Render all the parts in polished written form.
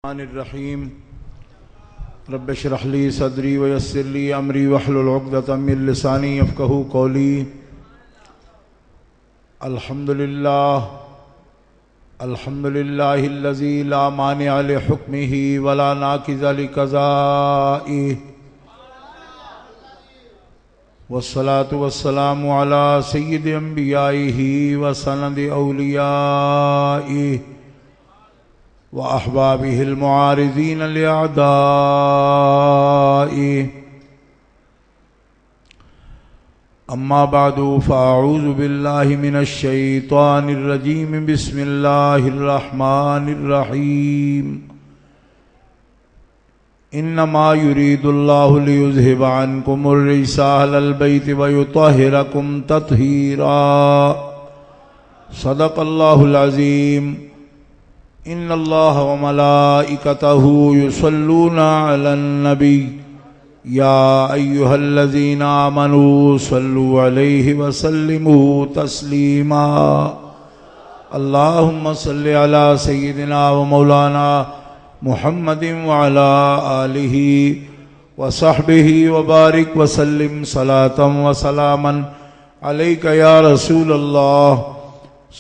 الرحمن الرحیم رب اشرح لی صدری ویسر لی امری واحلل عقدۃ من لسانی یفقہوا قولی. الحمد للہ الذی لا مانع لحکمہ ولا ناقض لقضائہ والصلاة والسلام علی سید انبیائہ وسند اولیائہ وأحبابه المعارضين لأعدائه. أما بعد فأعوذ بالله من الشيطان الرجيم. بسم الله الرحمن الرحيم. إنما يريد الله ليذهب عنكم الرجس أهل البيت ويطهركم تطهيرا. صدق الله العظيم. ان اللہ وملائکتہ یصلون علی النبی یا ایہا الذین آمنوا صلوا علیہ وسلموا تسلیما. اللہم صل علی سیدنا ومولانا محمد وعلی آلہ وصحبہ وبارک وسلم صلاۃ وسلاما علیک یا رسول اللہ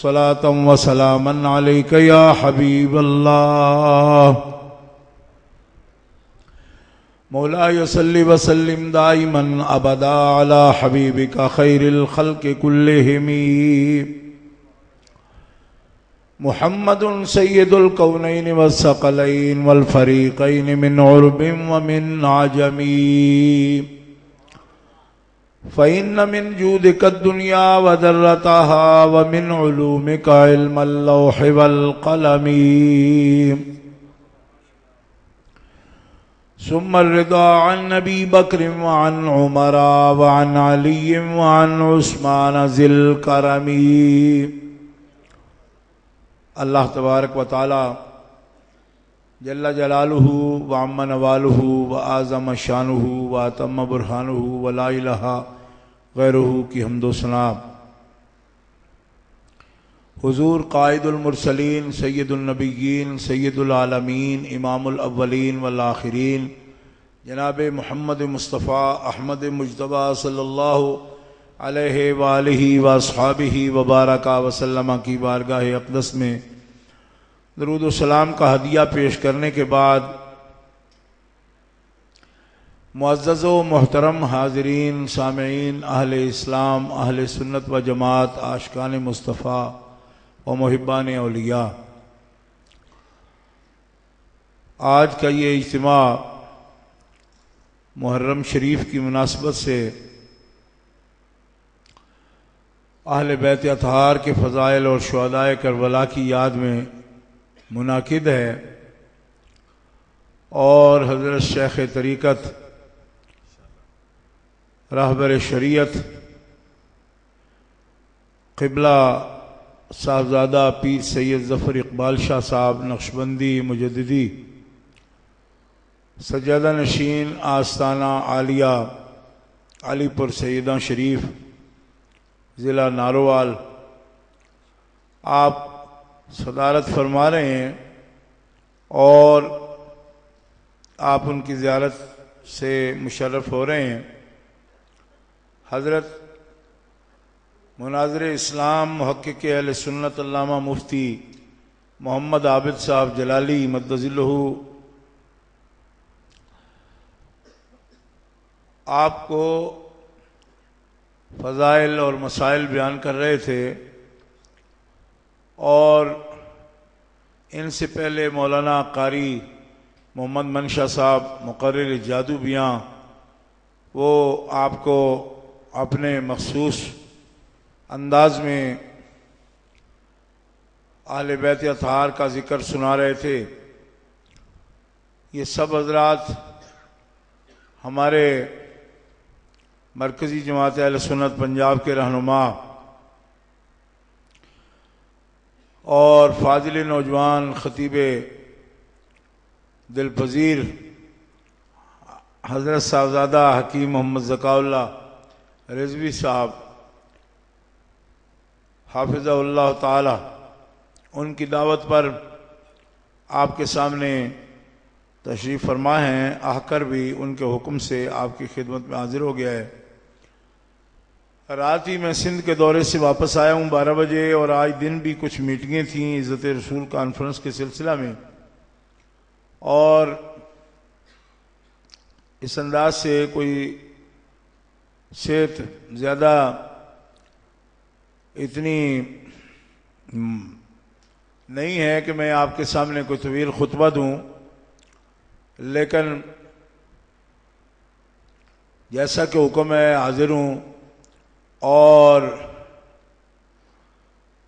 صلاۃ و سلاما علیک یا حبیب اللہ. مولاي صل وسلم دائما ابدا علی حبیبک خیر الخلق کلہم. محمد سید الکونین والثقلین والفریقین من عرب ومن عجم. فإن من جودك الدنيا وذرتها ومن علومك علم اللوح والقلم. ثم الرضا عن أبي بكر وعن عمر وعن علي وعن عثمان ذي الكرم. اللہ تبارک و تعالی جل جلالہ وعم نوالہ وآزم شانہ واتم برہانہ ولا الہ غیرہ کی حمد و ثنا حضور قائد المرسلین سید النبیین سید العالمین امام الاولین والآخرین جناب محمد مصطفیٰ احمد مجتبیٰ صلی اللہ علیہ وآلہ واصحابہ وبارک وسلم کی بارگاہ اقدس میں درود و سلام کا ہدیہ پیش کرنے کے بعد معزز و محترم حاضرین سامعین اہل اسلام اہل سنت و جماعت عاشقان مصطفیٰ و محبان اولیاء، آج کا یہ اجتماع محرم شریف کی مناسبت سے اہل بیت اطہار کے فضائل اور شہدائے کربلا کی یاد میں منعقد ہے، اور حضرت شیخ طریقت رہبر شریعت قبلہ صاحبزادہ پیر سید ظفر اقبال شاہ صاحب نقشبندی مجددی سجادہ نشین آستانہ عالیہ علی پور سیداں شریف ضلع ناروال آپ صدارت فرما رہے ہیں، اور آپ ان کی زیارت سے مشرف ہو رہے ہیں. حضرت مناظر اسلام محقق اہل سنت علامہ مفتی محمد عابد صاحب جلالی مد ظلہ آپ کو فضائل اور مسائل بیان کر رہے تھے، اور ان سے پہلے مولانا قاری محمد منشا صاحب مقرر جادو بیاں وہ آپ کو اپنے مخصوص انداز میں اہل بیت اطہار کا ذکر سنا رہے تھے. یہ سب حضرات ہمارے مرکزی جماعت اہل سنت پنجاب کے رہنما اور فاضل نوجوان خطیب دل پذیر حضرت صاحبزادہ حکیم محمد ذکاء اللہ رضوی صاحب حافظہ اللہ تعالی، ان کی دعوت پر آپ کے سامنے تشریف فرما ہیں، آ کر بھی ان کے حکم سے آپ کی خدمت میں حاضر ہو گیا ہے۔ رات ہی میں سندھ کے دورے سے واپس آیا ہوں 12 بجے، اور آج دن بھی کچھ میٹنگیں تھیں عزت رسول کانفرنس کے سلسلہ میں، اور اس انداز سے کوئی صحت زیادہ اتنی نہیں ہے کہ میں آپ کے سامنے کوئی طویل خطبہ دوں، لیکن جیسا کہ حکم ہے حاضر ہوں، اور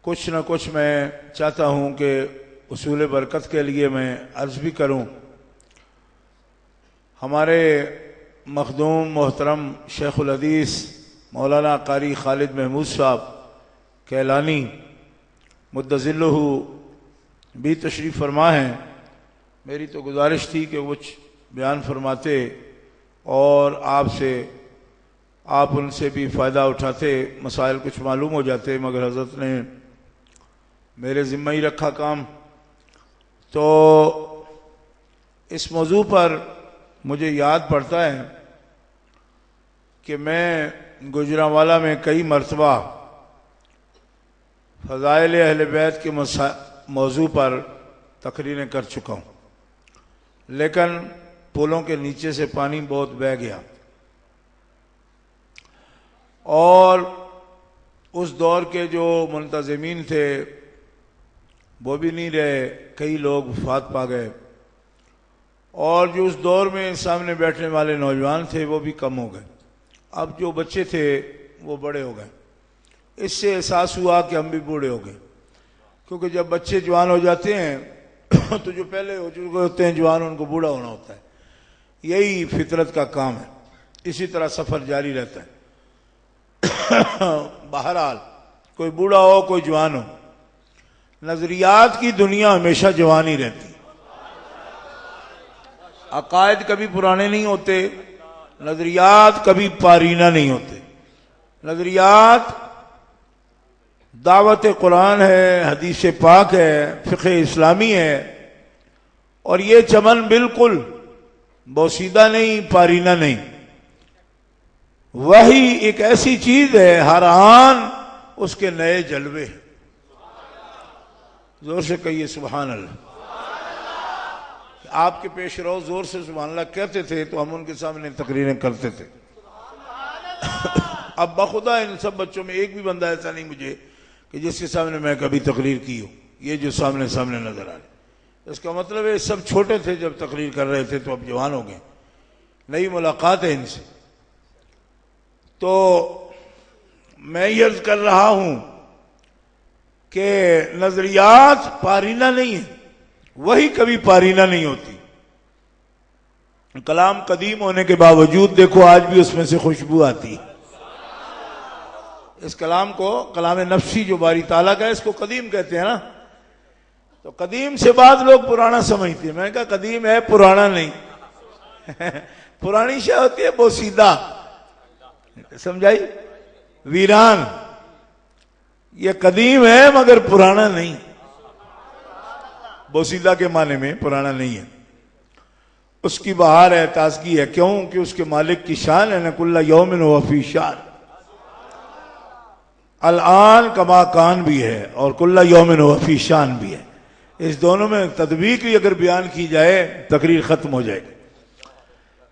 کچھ نہ کچھ میں چاہتا ہوں کہ اصول برکت کے لیے میں عرض بھی کروں۔ ہمارے مخدوم محترم شیخ الحدیث مولانا قاری خالد محمود صاحب کیلانی مدظلہ بھی تشریف فرما ہیں۔ میری تو گزارش تھی کہ وہ بیان فرماتے اور آپ ان سے بھی فائدہ اٹھاتے، مسائل کچھ معلوم ہو جاتے، مگر حضرت نے میرے ذمہ ہی رکھا کام۔ تو اس موضوع پر مجھے یاد پڑتا ہے کہ میں گجرانوالہ میں کئی مرتبہ فضائل اہل بیت کے موضوع پر تقریریں کر چکا ہوں، لیکن پلوں کے نیچے سے پانی بہت بہہ گیا، اور اس دور کے جو منتظمین تھے وہ بھی نہیں رہے، کئی لوگ وفات پا گئے، اور جو اس دور میں سامنے بیٹھنے والے نوجوان تھے وہ بھی کم ہو گئے۔ اب جو بچے تھے وہ بڑے ہو گئے۔ اس سے احساس ہوا کہ ہم بھی بوڑھے ہو گئے، کیونکہ جب بچے جوان ہو جاتے ہیں تو جو پہلے ہو چکے ہوتے ہیں جوان، ان کو بوڑھا ہونا ہوتا ہے۔ یہی فطرت کا کام ہے، اسی طرح سفر جاری رہتا ہے۔ بہرحال کوئی بوڑھا ہو کوئی جوان ہو، نظریات کی دنیا ہمیشہ جوان ہی رہتی، عقائد کبھی پرانے نہیں ہوتے، نظریات کبھی پارینہ نہیں ہوتے۔ نظریات دعوت قرآن ہے، حدیث پاک ہے، فقہ اسلامی ہے، اور یہ چمن بالکل بوسیدہ نہیں، پارینہ نہیں۔ وہی ایک ایسی چیز ہے ہر آن اس کے نئے جلوے۔ زور سے کہیے سبحان اللہ۔ آپ کے پیش رو زور سے سبحان اللہ کہتے تھے تو ہم ان کے سامنے تقریریں کرتے تھے۔ اب بخدا ان سب بچوں میں ایک بھی بندہ ایسا نہیں مجھے کہ جس کے سامنے میں کبھی تقریر کی ہو، یہ جو سامنے نظر آ رہے۔ اس کا مطلب ہے سب چھوٹے تھے جب تقریر کر رہے تھے، تو اب جوان ہو گئے، نئی ملاقات ہے ان سے۔ تو میں یہ عرض کر رہا ہوں کہ نظریات پارینہ نہیں ہے، وہی کبھی پارینہ نہیں ہوتی۔ کلام قدیم ہونے کے باوجود دیکھو آج بھی اس میں سے خوشبو آتی ہے۔ اس کلام کو، کلام نفسی جو باری تعالیٰ کا ہے، اس کو قدیم کہتے ہیں نا۔ تو قدیم سے بعد لوگ پرانا سمجھتے ہیں، میں نے کہا قدیم ہے پرانا نہیں۔ پرانی شے ہوتی ہے بوسیدہ، سمجھائی، ویران۔ یہ قدیم ہے مگر پرانا نہیں، بوسیدہ کے معنی میں پرانا نہیں ہے۔ اس کی بہار ہے، تازگی ہے، کیوں کہ اس کے مالک کی شان ہے نا، کل یوم ہو فی شان۔ الان کما کان بھی ہے اور کل یوم ہو فی شان بھی ہے۔ اس دونوں میں تطبیق بھی اگر بیان کی جائے تقریر ختم ہو جائے گی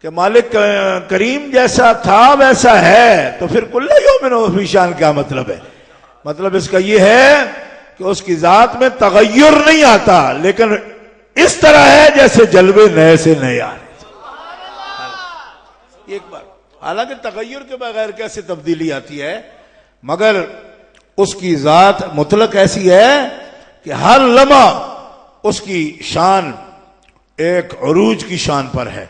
کہ مالک کریم جیسا تھا ویسا ہے، تو پھر کل یوم ہو فی شان کیا مطلب ہے؟ مطلب اس کا یہ ہے کہ اس کی ذات میں تغیر نہیں آتا، لیکن اس طرح ہے جیسے جلوے نئے سے نئے آ رہے۔ ایک بار حالانکہ تغیر کے بغیر کیسے تبدیلی آتی ہے، مگر اس کی ذات مطلق ایسی ہے کہ ہر لمحہ اس کی شان ایک عروج کی شان پر ہے،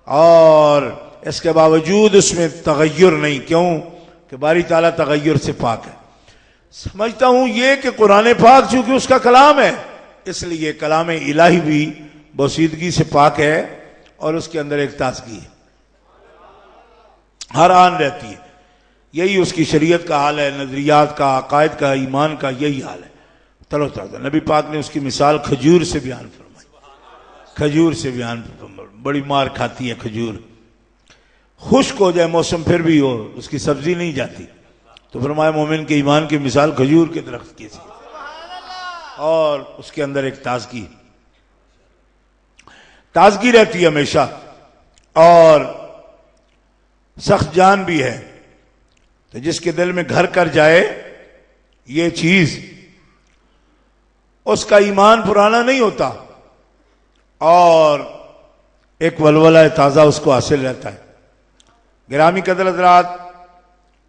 اور اس کے باوجود اس میں تغیر نہیں۔ کیوں کہ باری تعالیٰ تغیر سے پاک ہے۔ سمجھتا ہوں یہ کہ قرآن پاک چونکہ اس کا کلام ہے، اس لیے کلام الہی بھی بوسیدگی سے پاک ہے، اور اس کے اندر ایک تازگی ہے، ہر آن رہتی ہے۔ یہی اس کی شریعت کا حال ہے، نظریات کا، عقائد کا، ایمان کا یہی حال ہے، تلو تازہ۔ نبی پاک نے اس کی مثال کھجور سے بیان فرمائی۔ کھجور سے بیان بڑی مار کھاتی ہے کھجور. خشک ہو جائے موسم پھر بھی ہو اس کی سبزی نہیں جاتی. تو فرمایا مومن کے ایمان کی مثال کھجور کے درخت کی سی اور اس کے اندر ایک تازگی رہتی ہے ہمیشہ اور سخت جان بھی ہے. تو جس کے دل میں گھر کر جائے یہ چیز اس کا ایمان پرانا نہیں ہوتا اور ایک ولولہ تازہ اس کو حاصل رہتا ہے. گرامی قدر حضرات،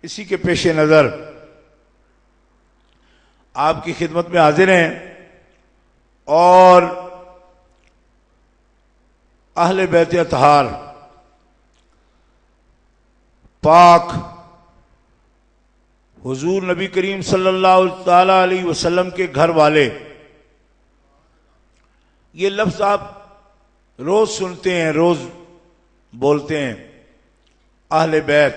اسی کے پیش نظر آپ کی خدمت میں حاضر ہیں اور اہل بیت اطہار پاک حضور نبی کریم صلی اللہ تعالی علیہ وسلم کے گھر والے، یہ لفظ آپ روز سنتے ہیں، روز بولتے ہیں اہل بیت،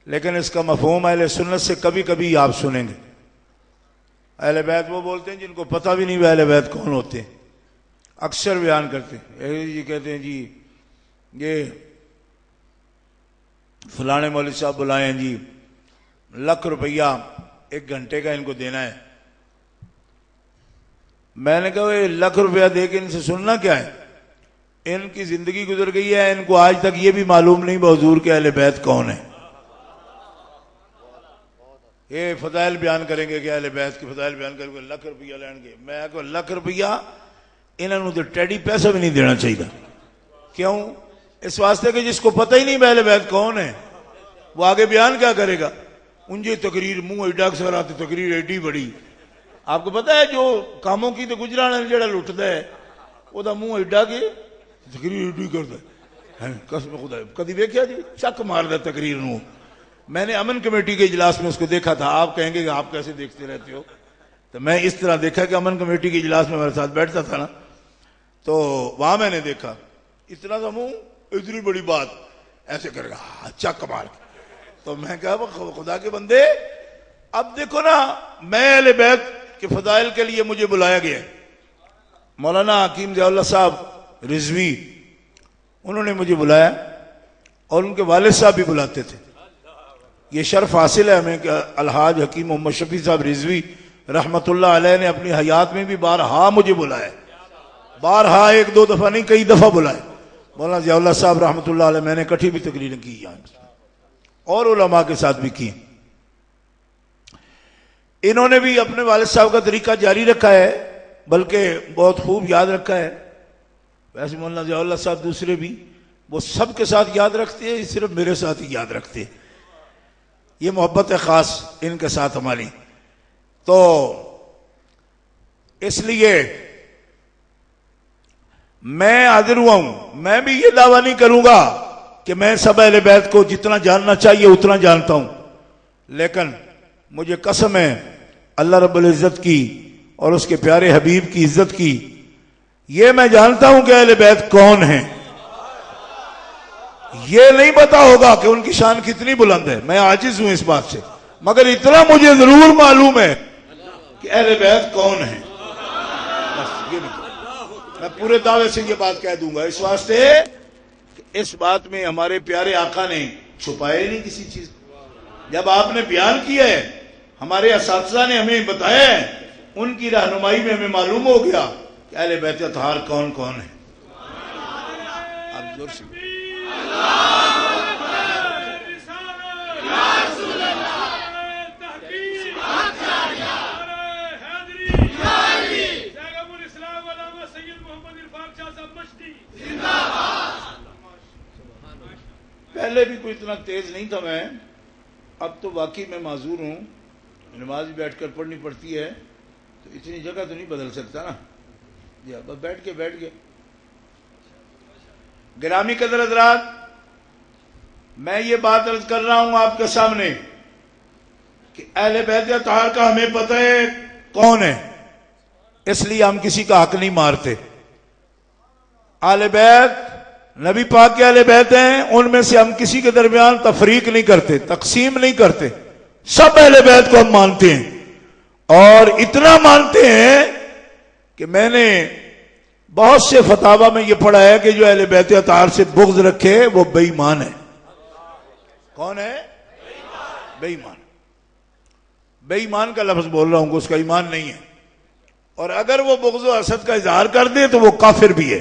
لیکن اس کا مفہوم اہل سنت سے کبھی کبھی آپ سنیں گے. اہل بیت وہ بولتے ہیں جن کو پتہ بھی نہیں اہل بیت کون ہوتے ہیں. اکثر بیان کرتے ہیں جی، کہتے ہیں جی یہ فلانے مولوی صاحب بلائے ہیں جی، ₹1,00,000 1 گھنٹے کا ان کو دینا ہے. میں نے کہا یہ ₹1,00,000 دے کے ان سے سننا کیا ہے؟ ان کی زندگی گزر گئی ہے، ان کو آج تک یہ بھی معلوم نہیں حضور کے اہل بیت کون ہیں. یہ فضائل بیان کریں گے کہ اہل بیت کے فضائل بیان کریں گے، ₹1,00,000 لیں گے. میں کہا ₹1,00,000 انہوں نے تو ٹیڈی پیسہ بھی نہیں دینا چاہیے. کیوں؟ اس واسطے کہ جس کو پتہ ہی نہیں اہل بیت کون ہے وہ آگے بیان کیا کرے گا؟ انجے تقریر منہ ایڈا سر آتے تقریر ایڈی بڑی. آپ کو پتہ ہے جو کاموں کی تو گجرانے جڑا لٹتا ہے وہ دا منہ ایڈا کے تقریر ایڈی کرتا ہے. قسم خدا کدی دیکھا جی چک مار دا تقریر نو. میں نے امن کمیٹی کے اجلاس میں اس کو دیکھا تھا. آپ کہیں گے کہ آپ کیسے دیکھتے رہتے ہو؟ تو میں اس طرح دیکھا کہ امن کمیٹی کے اجلاس میں میرے ساتھ بیٹھتا تھا نا، تو وہاں میں نے دیکھا اتنا سا منہ اتنی بڑی بات ایسے کرے گا چک مار کے. تو میں کہا خدا کے بندے اب دیکھو نا، میں اہل بیت کے فضائل کے لیے مجھے بلایا گیا. مولانا حکیم ضیاء اللہ صاحب رضوی انہوں نے مجھے بلایا اور ان کے والد صاحب بھی بلاتے تھے. یہ شرف حاصل ہے ہمیں کہ الحاج حکیم محمد شفیع صاحب رضوی رحمت اللہ علیہ نے اپنی حیات میں بھی بارہا مجھے بلایا. بارہا 1-2 دفعہ نہیں کئی دفعہ بلائے. مولانا ضیاء اللہ صاحب رحمت اللہ علیہ میں نے کٹھی بھی تقریریں کی اور علماء کے ساتھ بھی کی. انہوں نے بھی اپنے والد صاحب کا طریقہ جاری رکھا ہے، بلکہ بہت خوب یاد رکھا ہے. ویسے مولانا ضیاء اللہ صاحب دوسرے بھی وہ سب کے ساتھ یاد رکھتے ہیں، صرف میرے ساتھ ہی یاد رکھتے ہیں. یہ محبت ہے خاص ان کے ساتھ ہماری. تو اس لیے میں حاضر ہوا ہوں. میں بھی یہ دعویٰ نہیں کروں گا کہ میں سب اہل بیت کو جتنا جاننا چاہیے اتنا جانتا ہوں، لیکن مجھے قسم ہے اللہ رب العزت کی اور اس کے پیارے حبیب کی عزت کی، یہ میں جانتا ہوں کہ اہل بیت کون ہیں. یہ نہیں پتا ہوگا کہ ان کی شان کتنی بلند ہے، میں عاجز ہوں اس بات سے، مگر اتنا مجھے ضرور معلوم ہے کہ اہل بیت کون ہیں. بس یہ میں پورے دعوے سے یہ بات کہہ دوں گا، اس واسطے اس بات میں ہمارے پیارے آقا نے چھپائے نہیں کسی چیز. جب آپ نے بیان کیا ہے، ہمارے اساتذہ نے ہمیں بتایا ہے، ان کی رہنمائی میں ہمیں معلوم ہو گیا کہ اہل بیت اطہار کون کون ہیں. آپ زور سے پہلے بھی کوئی اتنا تیز نہیں تھا میں، اب تو واقعی میں معذور ہوں. نماز بیٹھ کر پڑھنی پڑتی ہے تو اتنی جگہ تو نہیں بدل سکتا نا. جی اب بیٹھ کے گرامی قدر حضرات، میں یہ بات عرض کر رہا ہوں آپ کے سامنے کہ اہل بیت اطہار کا ہمیں پتہ ہے کون ہے، اس لیے ہم کسی کا حق نہیں مارتے. اہل بیت نبی پاک کے اہل بیت ہیں، ان میں سے ہم کسی کے درمیان تفریق نہیں کرتے، تقسیم نہیں کرتے. سب اہل بیت کو ہم مانتے ہیں اور اتنا مانتے ہیں کہ میں نے بہت سے فتاوا میں یہ پڑھا ہے کہ جو اہل بیت اطہار سے بغض رکھے وہ بے ایمان ہے. کون ہے؟ بے ایمان. بے ایمان کا لفظ بول رہا ہوں کہ اس کا ایمان نہیں ہے. اور اگر وہ بغض و حسد کا اظہار کر دے تو وہ کافر بھی ہے.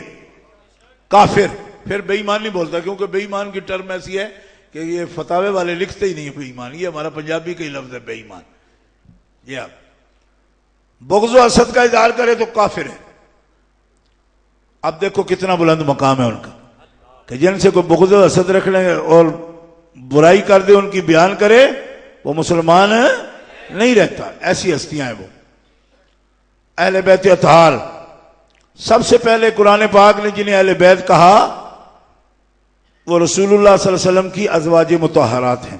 کافر. پھر بے ایمان نہیں بولتا، کیونکہ بے ایمان کی ٹرم ایسی ہے کہ یہ فتاوے والے لکھتے ہی نہیں بے ایمان. یہ ہمارا پنجابی کا ہی لفظ ہے بے ایمان. یہ آپ بغض و حسد کا اظہار کرے تو کافر ہے. اب دیکھو کتنا بلند مقام ہے ان کا کہ جن سے کوئی بغض و حسد رکھ لیں اور برائی کر دے ان کی بیان کرے وہ مسلمان نہیں رہتا. ایسی ہستیاں ہیں وہ اہل بیت اطہار. سب سے پہلے قرآن پاک نے جنہیں اہل بیت کہا وہ رسول اللہ صلی اللہ علیہ وسلم کی ازواج مطہرات ہیں.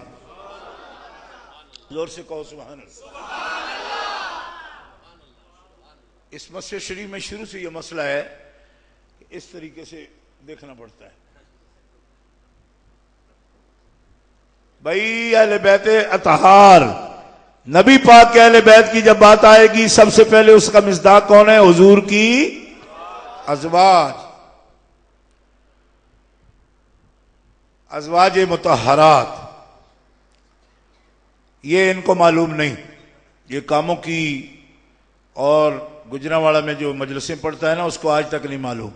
زور سے کہو سبحان اللہ. اس مسجد شریف میں شروع سے یہ مسئلہ ہے کہ اس طریقے سے دیکھنا پڑتا ہے. بھائی اہل بیت اطہار، نبی پاک کے اہل بیت کی جب بات آئے گی سب سے پہلے اس کا مصداق کون ہے؟ حضور کی ازواج. ازواج مطہرات. یہ ان کو معلوم نہیں. یہ کاموں کی اور گجرانواڑہ میں جو مجلسیں پڑھتا ہے نا اس کو آج تک نہیں معلوم.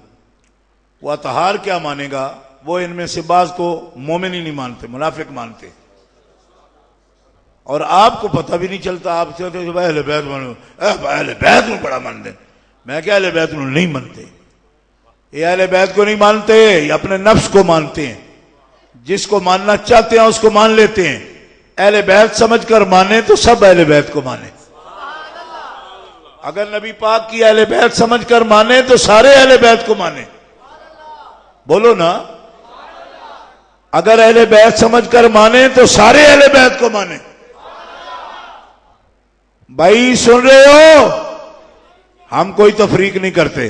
وہ اطہار کیا مانے گا؟ وہ ان میں سے بعض کو مومن ہی نہیں مانتے، منافق مانتے. اور آپ کو پتہ بھی نہیں چلتا. آپ سے اہل بیت مانو، اہل بیت میں بڑا مانتے. میں کیا اہل بیت نہیں مانتے؟ یہ اہل بیت کو نہیں مانتے، یہ اپنے نفس کو مانتے ہیں. جس کو ماننا چاہتے ہیں اس کو مان لیتے ہیں. اہل بیت سمجھ کر مانے تو سب اہل بیت کو مانے. اگر نبی پاک کی اہل بیت سمجھ کر مانے تو سارے اہل بیت کو مانے. بولو نا. اگر اہل بیت سمجھ کر مانے تو سارے اہل بیت کو مانے. بھائی سن رہے ہو؟ ہم کوئی تفریق نہیں کرتے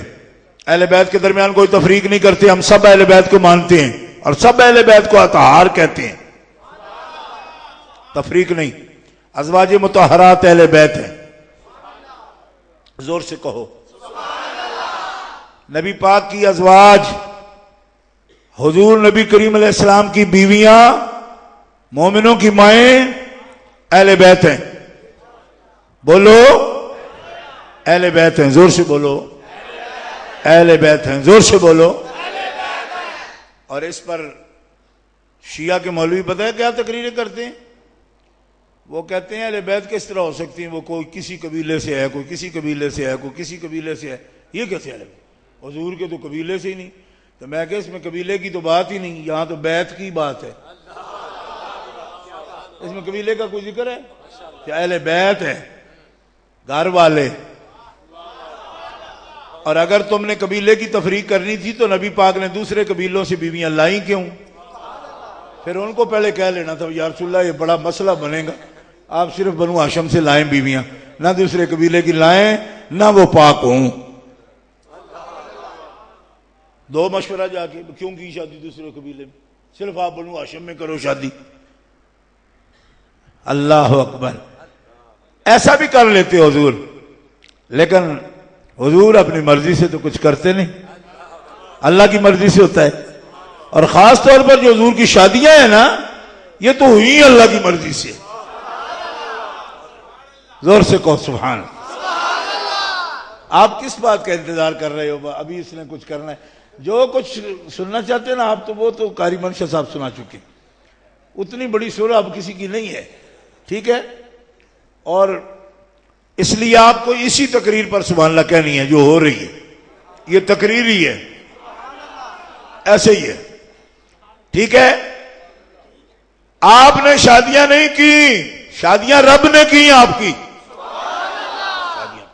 اہل بیت کے درمیان، کوئی تفریق نہیں کرتے. ہم سب اہل بیت کو مانتے ہیں اور سب اہل بیت کو اطہار کہتے ہیں. تفریق نہیں. ازواج مطہرات اہل بیت ہیں. زور سے کہو. نبی پاک کی ازواج، حضور نبی کریم علیہ السلام کی بیویاں، مومنوں کی مائیں اہل بیت ہیں. بولو اہل بیت ہیں. زور سے بولو اہل بیت ہیں. زور سے بولو. اور اس پر شیعہ کے مولوی پتہ ہے کیا تقریریں کرتے ہیں؟ وہ کہتے ہیں اہل بیت کس طرح ہو سکتی ہیں؟ وہ کوئی کسی قبیلے سے ہے، کوئی کسی قبیلے سے ہے، کوئی کسی قبیلے سے ہے. یہ کیسے اہل بیت؟ حضور کے تو قبیلے سے ہی نہیں. تو میں کہ اس میں قبیلے کی تو بات ہی نہیں، یہاں تو بیت کی بات ہے. اس میں قبیلے کا کوئی ذکر ہے؟ کہ اہل بیت ہے، گھر والے. اور اگر تم نے قبیلے کی تفریق کرنی تھی تو نبی پاک نے دوسرے قبیلوں سے بیویاں لائیں کیوں؟ پھر ان کو پہلے کہہ لینا تھا یا رسول اللہ یہ بڑا مسئلہ بنے گا، آپ صرف بنو ہاشم سے لائیں بیویاں، نہ دوسرے قبیلے کی لائیں، نہ وہ پاک ہوں. دو مشورہ جا کے کیوں کی شادی دوسرے قبیلے میں؟ صرف آپ بنو ہاشم میں کرو شادی. اللہ اکبر. ایسا بھی کر لیتے حضور، لیکن حضور اپنی مرضی سے تو کچھ کرتے نہیں، اللہ کی مرضی سے ہوتا ہے. اور خاص طور پر جو حضور کی شادیاں ہیں نا یہ تو ہوئی اللہ کی مرضی سے. زور سے کہو سبحان. آپ کس بات کا انتظار کر رہے ہو؟ ابھی اس نے کچھ کرنا ہے. جو کچھ سننا چاہتے ہیں نا آپ تو وہ تو قاری منشا صاحب سنا چکے. اتنی بڑی سورہ اب کسی کی نہیں ہے، ٹھیک ہے؟ اور اس لیے آپ کو اسی تقریر پر سبحان اللہ کہنی ہے جو ہو رہی ہے. یہ تقریر ہی ہے، ایسے ہی ہے، ٹھیک ہے؟ آپ نے شادیاں نہیں کی، شادیاں رب نے کی. آپ کی شادیاں،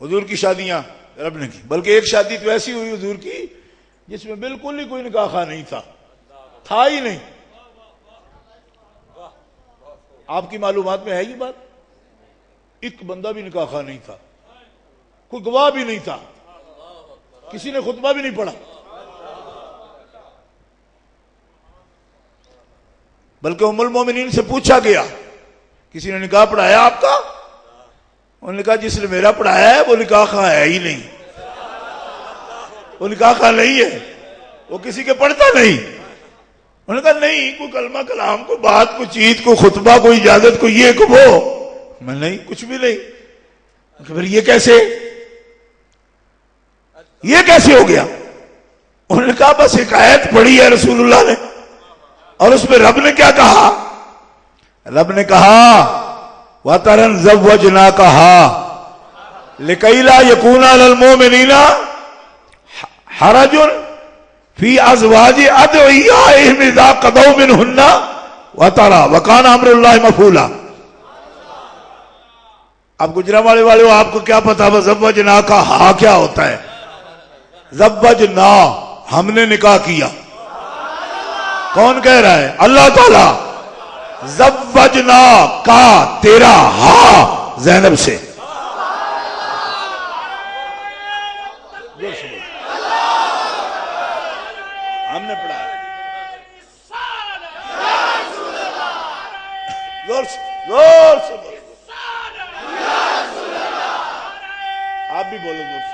حضور کی شادیاں رب نے کی. بلکہ ایک شادی تو ایسی ہوئی حضور کی جس میں بالکل ہی کوئی نکاح خواہ نہیں تھا ہی نہیں. آپ کی معلومات میں ہے یہ بات؟ ایک بندہ بھی نکاح خواہ نہیں تھا، کوئی گواہ بھی نہیں تھا، کسی نے خطبہ بھی نہیں پڑھا. بلکہ ام المومنین سے پوچھا گیا کسی نے نکاح پڑھایا آپ کا؟ انہوں نے کہا جس نے میرا پڑھایا ہے وہ نکاح خواہ ہے ہی نہیں. ان کا کہا نہیں ہے، وہ کسی کے پڑھتا نہیں. انہوں نے کہا نہیں، کوئی کلمہ کلام، کوئی بات، کوئی چیز، کوئی خطبہ، کوئی اجازت، کوئی یہ کوئی وہ. میں نہیں، کچھ بھی نہیں. پھر یہ کیسے ہو گیا؟ انہوں نے کہا بس ایک آیت پڑھی ہے رسول اللہ نے، اور اس میں رب نے کیا کہا؟ رب نے کہا وَتَرًا زَوَّجْنَاكَهَا لِكَيْ لَا يَكُونَ عَلَى الْمُؤْمِنِينَ حَرَجٌ فِي أَزْوَاجِ أَدْعِيَائِهِمْ إِذَا قَضَوْا مِنْهُنَّ وَتَرًا وَكَانَ أَمْرُ اللَّهِ مَفْعُولًا. اب گجرانوالے والے آپ کو کیا پتا وَزَوَّجْنَاكَهَا کیا ہوتا ہے؟ زوجنا، ہم نے نکاح کیا. کون کہہ رہا ہے؟ اللہ تعالیٰ. زوجنا کا تیرا ہاں زینب سے. ہم نے پڑھا ہے. زور سے بولو. آپ بھی بولو زور سے.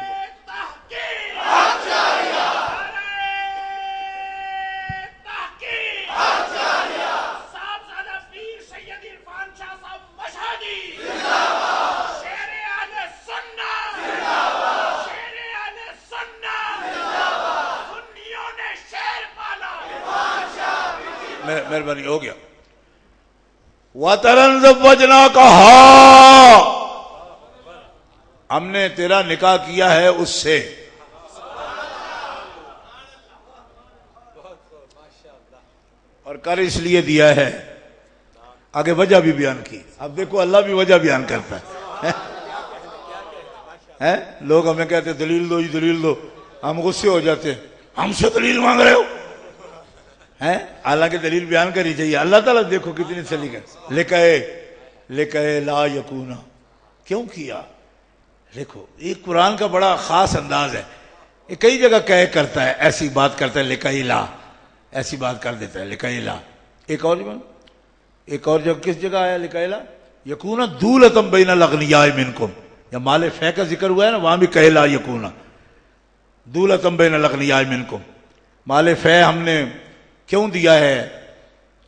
مہربانی ہو گیا. وَتَرًا زَوَّجْنَاكَهَا، ہم نے تیرا نکاح کیا ہے اس سے. اور کر اس لیے دیا ہے. آگے وجہ بھی بیان کی. اب دیکھو اللہ بھی وجہ بیان کرتا ہے. لوگ ہمیں کہتے ہیں دلیل دو جی دلیل دو، ہم غصے ہو جاتے ہیں، ہم سے دلیل مانگ رہے ہو. حالانکہ دلیل بیان کری چاہیے. اللہ تعالیٰ دیکھو کتنی سلیقہ. لکھے لا یکونا کیوں کیا؟ دیکھو یہ قرآن کا بڑا خاص انداز ہے. یہ کئی جگہ کہے کرتا ہے، ایسی بات کرتا ہے لکھے لا، ایسی بات کر دیتا ہے لکھے لا. ایک اور جگہ کس جگہ آیا لکھے لا؟ یکونا دولتم بین الاغنیاء منکم. یا مال فے کا ذکر ہوا ہے نا، وہاں بھی کہے لا یکونا دولتم بین الاغنیاء منکم. مال فے ہم نے کیوں دیا ہے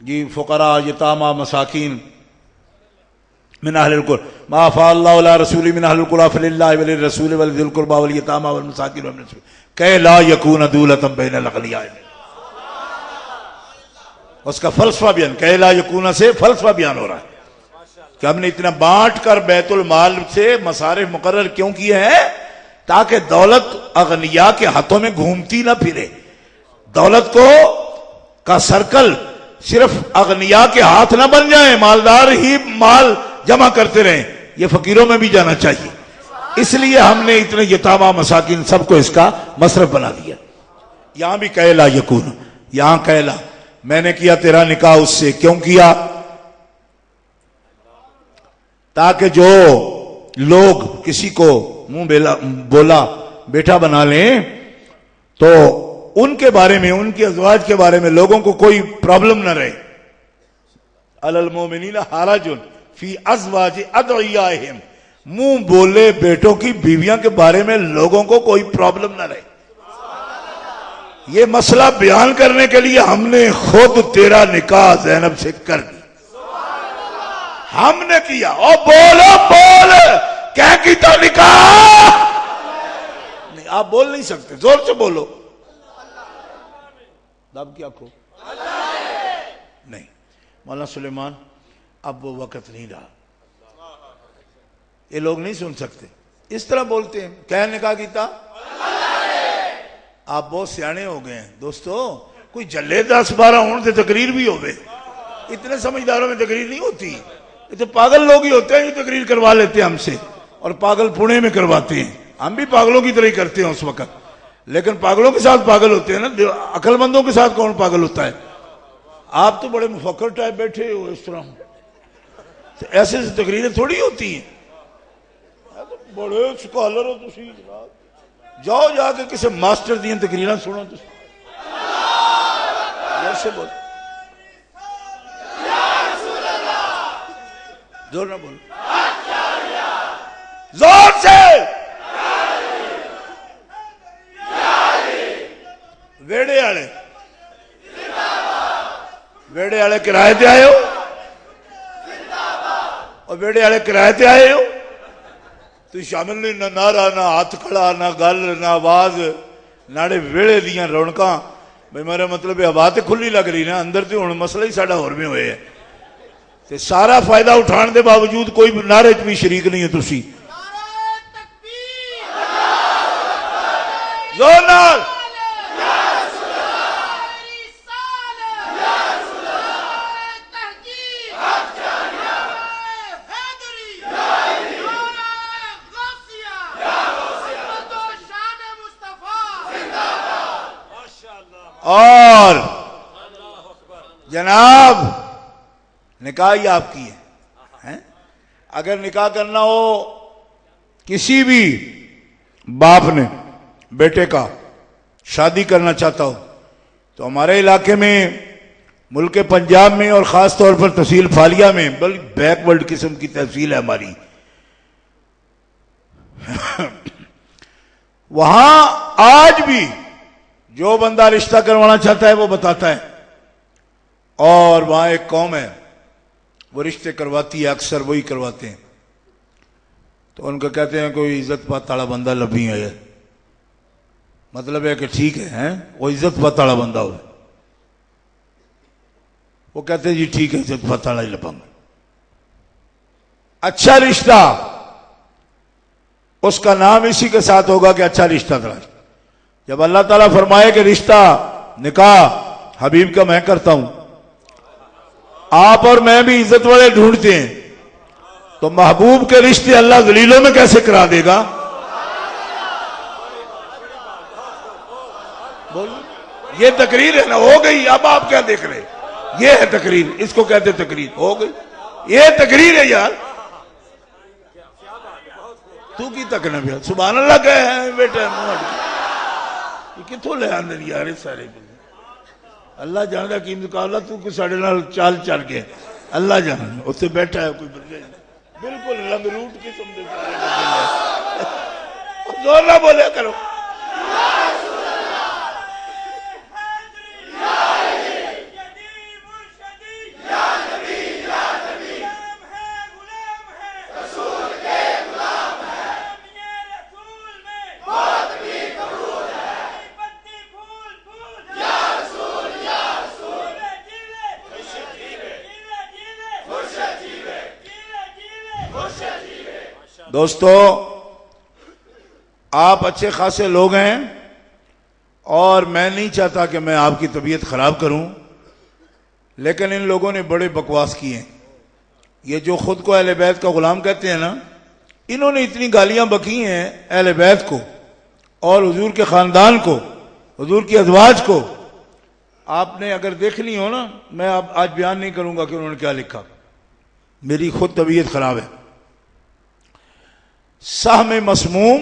جی؟ فقراء، یتامى، مساکین، من اہل القرى ما افاء اللہ علی رسولہ من اہل القرى فللہ وللرسول ولذی القربى والیتامى والمساکین وابن السبیل کہ لا یکون دولة بین الاغنیاء. اس کا فلسفہ بیان، کہ لا یکون سے فلسفہ بیان ہو رہا ہے کہ ہم نے اتنا بانٹ کر بیت المال سے مصارف مقرر کیوں کیے ہیں؟ تاکہ دولت اغنیاء کے ہاتھوں میں گھومتی نہ پھرے. دولت کا سرکل صرف اغنیاء کے ہاتھ نہ بن جائیں، مالدار ہی مال جمع کرتے رہیں. یہ فقیروں میں بھی جانا چاہیے. اس لیے ہم نے اتنے یتامہ، مساکین سب کو اس کا مصرف بنا دیا. یہاں بھی کہ لا یکون، یہاں کہ لا میں نے کیا تیرا نکاح اس سے. کیوں کیا؟ تاکہ جو لوگ کسی کو منہ بولا بیٹا بنا لیں تو ان کے بارے میں، ان کی ازواج کے بارے میں لوگوں کو کوئی پرابلم نہ رہے. علی المومنین حرج فی ازواج ادعیائہم، منہ بولے بیٹوں کی بیویاں کے بارے میں لوگوں کو کوئی پرابلم نہ رہے. یہ مسئلہ بیان کرنے کے لیے ہم نے خود تیرا نکاح زینب سے کر دی. ہم نے کیا. اور بولو کیا کیتا نکاح؟ نہیں، آپ بول نہیں سکتے، زور سے بولو. دب کیا کھو نہیں. مولانا سلیمان اب وہ وقت نہیں رہا. یہ لوگ نہیں سن سکتے، اس طرح بولتے ہیں. کیا نکاح کیتا؟ آپ بہت سیانے ہو گئے ہیں دوستو. کوئی جلے 10-12 ہون سے تقریر بھی ہو گئے. اتنے سمجھداروں میں تقریر نہیں ہوتی. یہ تو پاگل لوگ ہی ہوتے ہیں جو تقریر کروا لیتے ہیں ہم سے، اور پاگل پونے میں کرواتے ہیں. ہم بھی پاگلوں کی طرح ہی کرتے ہیں اس وقت، لیکن پاگلوں کے ساتھ پاگل ہوتے ہیں نا. عقل مندوں کے ساتھ کون پاگل ہوتا ہے؟ آپ تو بڑے مفکر ٹائپ بیٹھے ہو اس طرح. ایسے تقریریں تھوڑی ہوتی ہیں. بڑے سکالر ہو تسی جناب. جاؤ جا کے کسی ماسٹر دیا تقریریں سنو. جیسے بول زور نہ بول، زور سے. ویڑے والے ویڑے والے کرائے تے آئے ہو اور ویڑے والے کرائے تے آئے ہو تو شامل نہیں، نہ نعرہ، نہ ہاتھ کھڑا، نہ گل، نہ آواز، ناڑے ویڑے دیاں رونقاں. بھئی میرا مطلب ہے ہوا تے کھلی لگ رہی نا، اندر تے ہن مسئلہ ہی ساڈا ہور میں ہوئے ہے تے سارا فائدہ اٹھان دے باوجود کوئی نعرے چ بھی شریک نہیں ہے. تسی زور نال اور جناب نکاح ہی آپ کی ہے. اگر نکاح کرنا ہو کسی بھی باپ نے بیٹے کا شادی کرنا چاہتا ہو تو ہمارے علاقے میں ملک پنجاب میں اور خاص طور پر تحصیل فالیہ میں بلکہ بیک ورڈ قسم کی تحصیل ہے ہماری، وہاں آج بھی جو بندہ رشتہ کروانا چاہتا ہے وہ بتاتا ہے، اور وہاں ایک قوم ہے وہ رشتے کرواتی ہے، اکثر وہی کرواتے ہیں. تو ان کو کہتے ہیں کوئی عزت پات والا بندہ لبھی ہے، مطلب ہے کہ ٹھیک ہے وہ عزت پات والا بندہ ہو. وہ کہتے ہیں جی ٹھیک ہے عزت پات والا ہی لبھاں گا. اچھا رشتہ اس کا نام اسی کے ساتھ ہوگا کہ اچھا رشتہ تلاش. جب اللہ تعالیٰ فرمائے کہ رشتہ نکاح حبیب کا میں کرتا ہوں، آپ اور میں بھی عزت والے ڈھونڈتے ہیں، تو محبوب کے رشتے اللہ ذلیلوں میں کیسے کرا دے گا؟ یہ تقریر ہے نا، ہو گئی. اب آپ کیا دیکھ رہے؟ یہ ہے تقریر، اس کو کہتے تقریر. ہو گئی، یہ تقریر ہے یار. تو کی تکنا بھی سبحان اللہ کہے ہیں بیٹا یہ کتوں لے آندے یار سارے بندے. اللہ جاندہ کی مقابلہ تو کوئی ساڑھے نال چال چل گیا. اللہ جاندہ اس سے بیٹھا ہے کوئی بندے بالکل لنگ روٹ کی سمجھے زور نہ بولے کرو. دوستو آپ اچھے خاصے لوگ ہیں اور میں نہیں چاہتا کہ میں آپ کی طبیعت خراب کروں، لیکن ان لوگوں نے بڑے بکواس کیے ہیں. یہ جو خود کو اہل بیت کا غلام کہتے ہیں نا، انہوں نے اتنی گالیاں بکی ہیں اہل بیت کو اور حضور کے خاندان کو، حضور کی ازواج کو. آپ نے اگر دیکھنی ہو نا، میں آج بیان نہیں کروں گا کہ انہوں نے کیا لکھا، میری خود طبیعت خراب ہے. سہم مسموم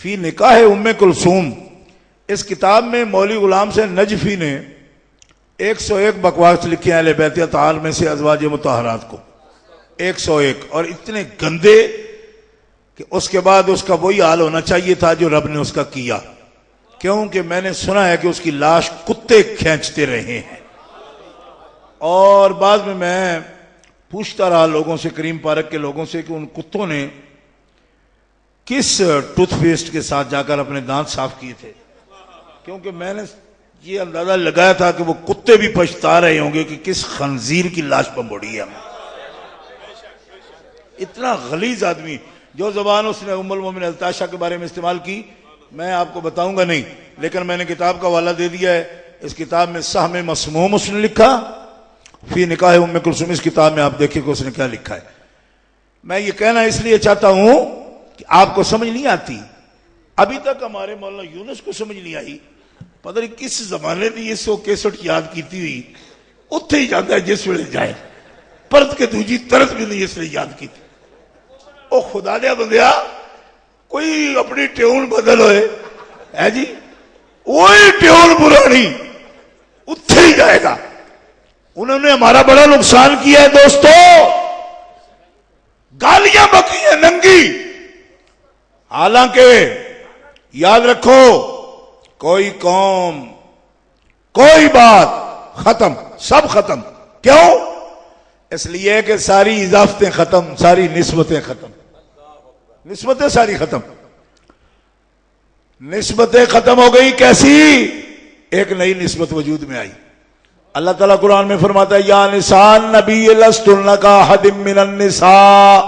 فی نکاح ام کلثوم، اس کتاب میں مولوی غلام سے نجفی نے 101 بکواس لکھے ہیں اہل بیت اطہار میں سے ازواج مطہرات کو. 101 اور اتنے گندے کہ اس کے بعد اس کا وہی حال ہونا چاہیے تھا جو رب نے اس کا کیا. کیونکہ میں نے سنا ہے کہ اس کی لاش کتے کھینچتے رہے ہیں. اور بعد میں پوچھتا رہا لوگوں سے، کریم پارک کے لوگوں سے، کہ ان کتوں نے کس ٹوتھ پیسٹ کے ساتھ جا کر اپنے دانت صاف کیے تھے. کیونکہ میں نے یہ اندازہ لگایا تھا کہ وہ کتے بھی پچھتا رہے ہوں گے کہ کس خنزیر کی لاش بمبوڑی ہے. اتنا غلیظ آدمی. جو زبان اس نے ام المومن التاشا کے بارے میں استعمال کی میں آپ کو بتاؤں گا نہیں، لیکن میں نے کتاب کا حوالہ دے دیا ہے. اس کتاب میں سہم مسموم اس نے لکھا فی نکاح ام کلثوم. اس کتاب میں آپ دیکھیں کہ اس نے کیا لکھا ہے. میں یہ کہنا اس لیے چاہتا ہوں کہ آپ کو سمجھ نہیں آتی. ابھی تک ہمارے مولانا یونس کو سمجھ نہیں آئی. پتہ نہیں کس زمانے دی اس کو کیسٹ یاد کیتی ہوئی، اتھے ہی جاتا ہے جس ویلے جائے. پرت کے دوجی طرز بھی نہیں اس نے یاد کی تھی. او خدا دیا بندیا، کوئی اپنی ٹیون بدل ہوئے ہے جی، وہی ٹیون پرانی اتھے ہی جائے گا. انہوں نے ہمارا بڑا نقصان کیا ہے دوستو. گالیاں بکی ہیں ننگی. حالانکہ یاد رکھو کوئی قوم کوئی بات ختم، سب ختم. کیوں؟ اس لیے کہ ساری اضافتیں ختم، ساری نسبتیں ختم، نسبتیں ساری ختم. نسبتیں ختم ہو گئی. کیسی؟ ایک نئی نسبت وجود میں آئی. اللہ تعالیٰ قرآن میں فرماتا ہے یا نساء النبی لستن کاحد من النساء.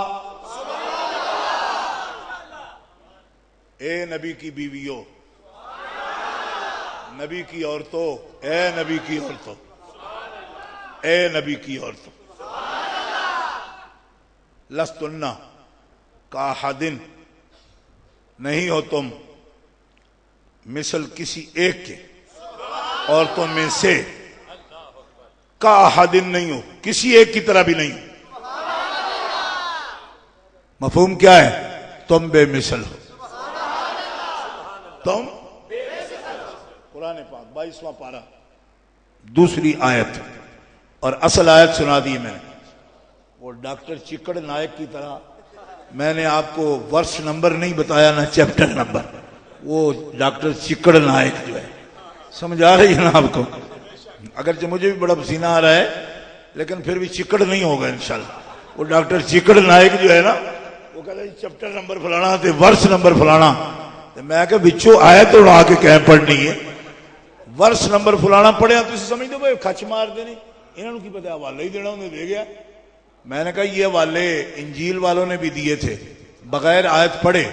اے نبی کی بیویوں، نبی کی عورتوں، اے نبی کی عورتوں، اے نبی کی عورتوں، لستن کاحد، نہیں ہو تم مثل کسی ایک کے عورتوں میں سے، کاحد نہیں ہو، کسی ایک کی طرح بھی نہیں ہو. مفہوم کیا ہے؟ تم بے مثل ہو، تم قرآن پاک 22واں پارہ دوسری آیت. اور اصل آیت سنا دی میں نے. وہ ڈاکٹر چکڑ نائک کی طرح میں نے آپ کو ورس نمبر نہیں بتایا نہ چیپٹر نمبر. وہ ڈاکٹر چکڑ نائک جو ہے، سمجھ آ رہی ہے نا آپ کو؟ اگرچہ مجھے بھی بڑا پسینہ آ رہا ہے لیکن پھر بھی چکڑ نہیں ہوگا انشاءاللہ. وہ ڈاکٹر چکڑ نائک جو ہے نا، وہ کہتا ہے چیپٹر نمبر فلانا تے ورس نمبر فلانا. میں کہ بچوں آیت اڑا کے کہیں پڑھنی ہے، ورس نمبر فلانا پڑھیا تو سمجھ دو بھائی کھچ مار دینے، انہوں کی پتہ حوالہ ہی دینا، انہیں دے گیا. میں نے کہا یہ حوالے انجیل والوں نے بھی دیے تھے بغیر آیت پڑھے.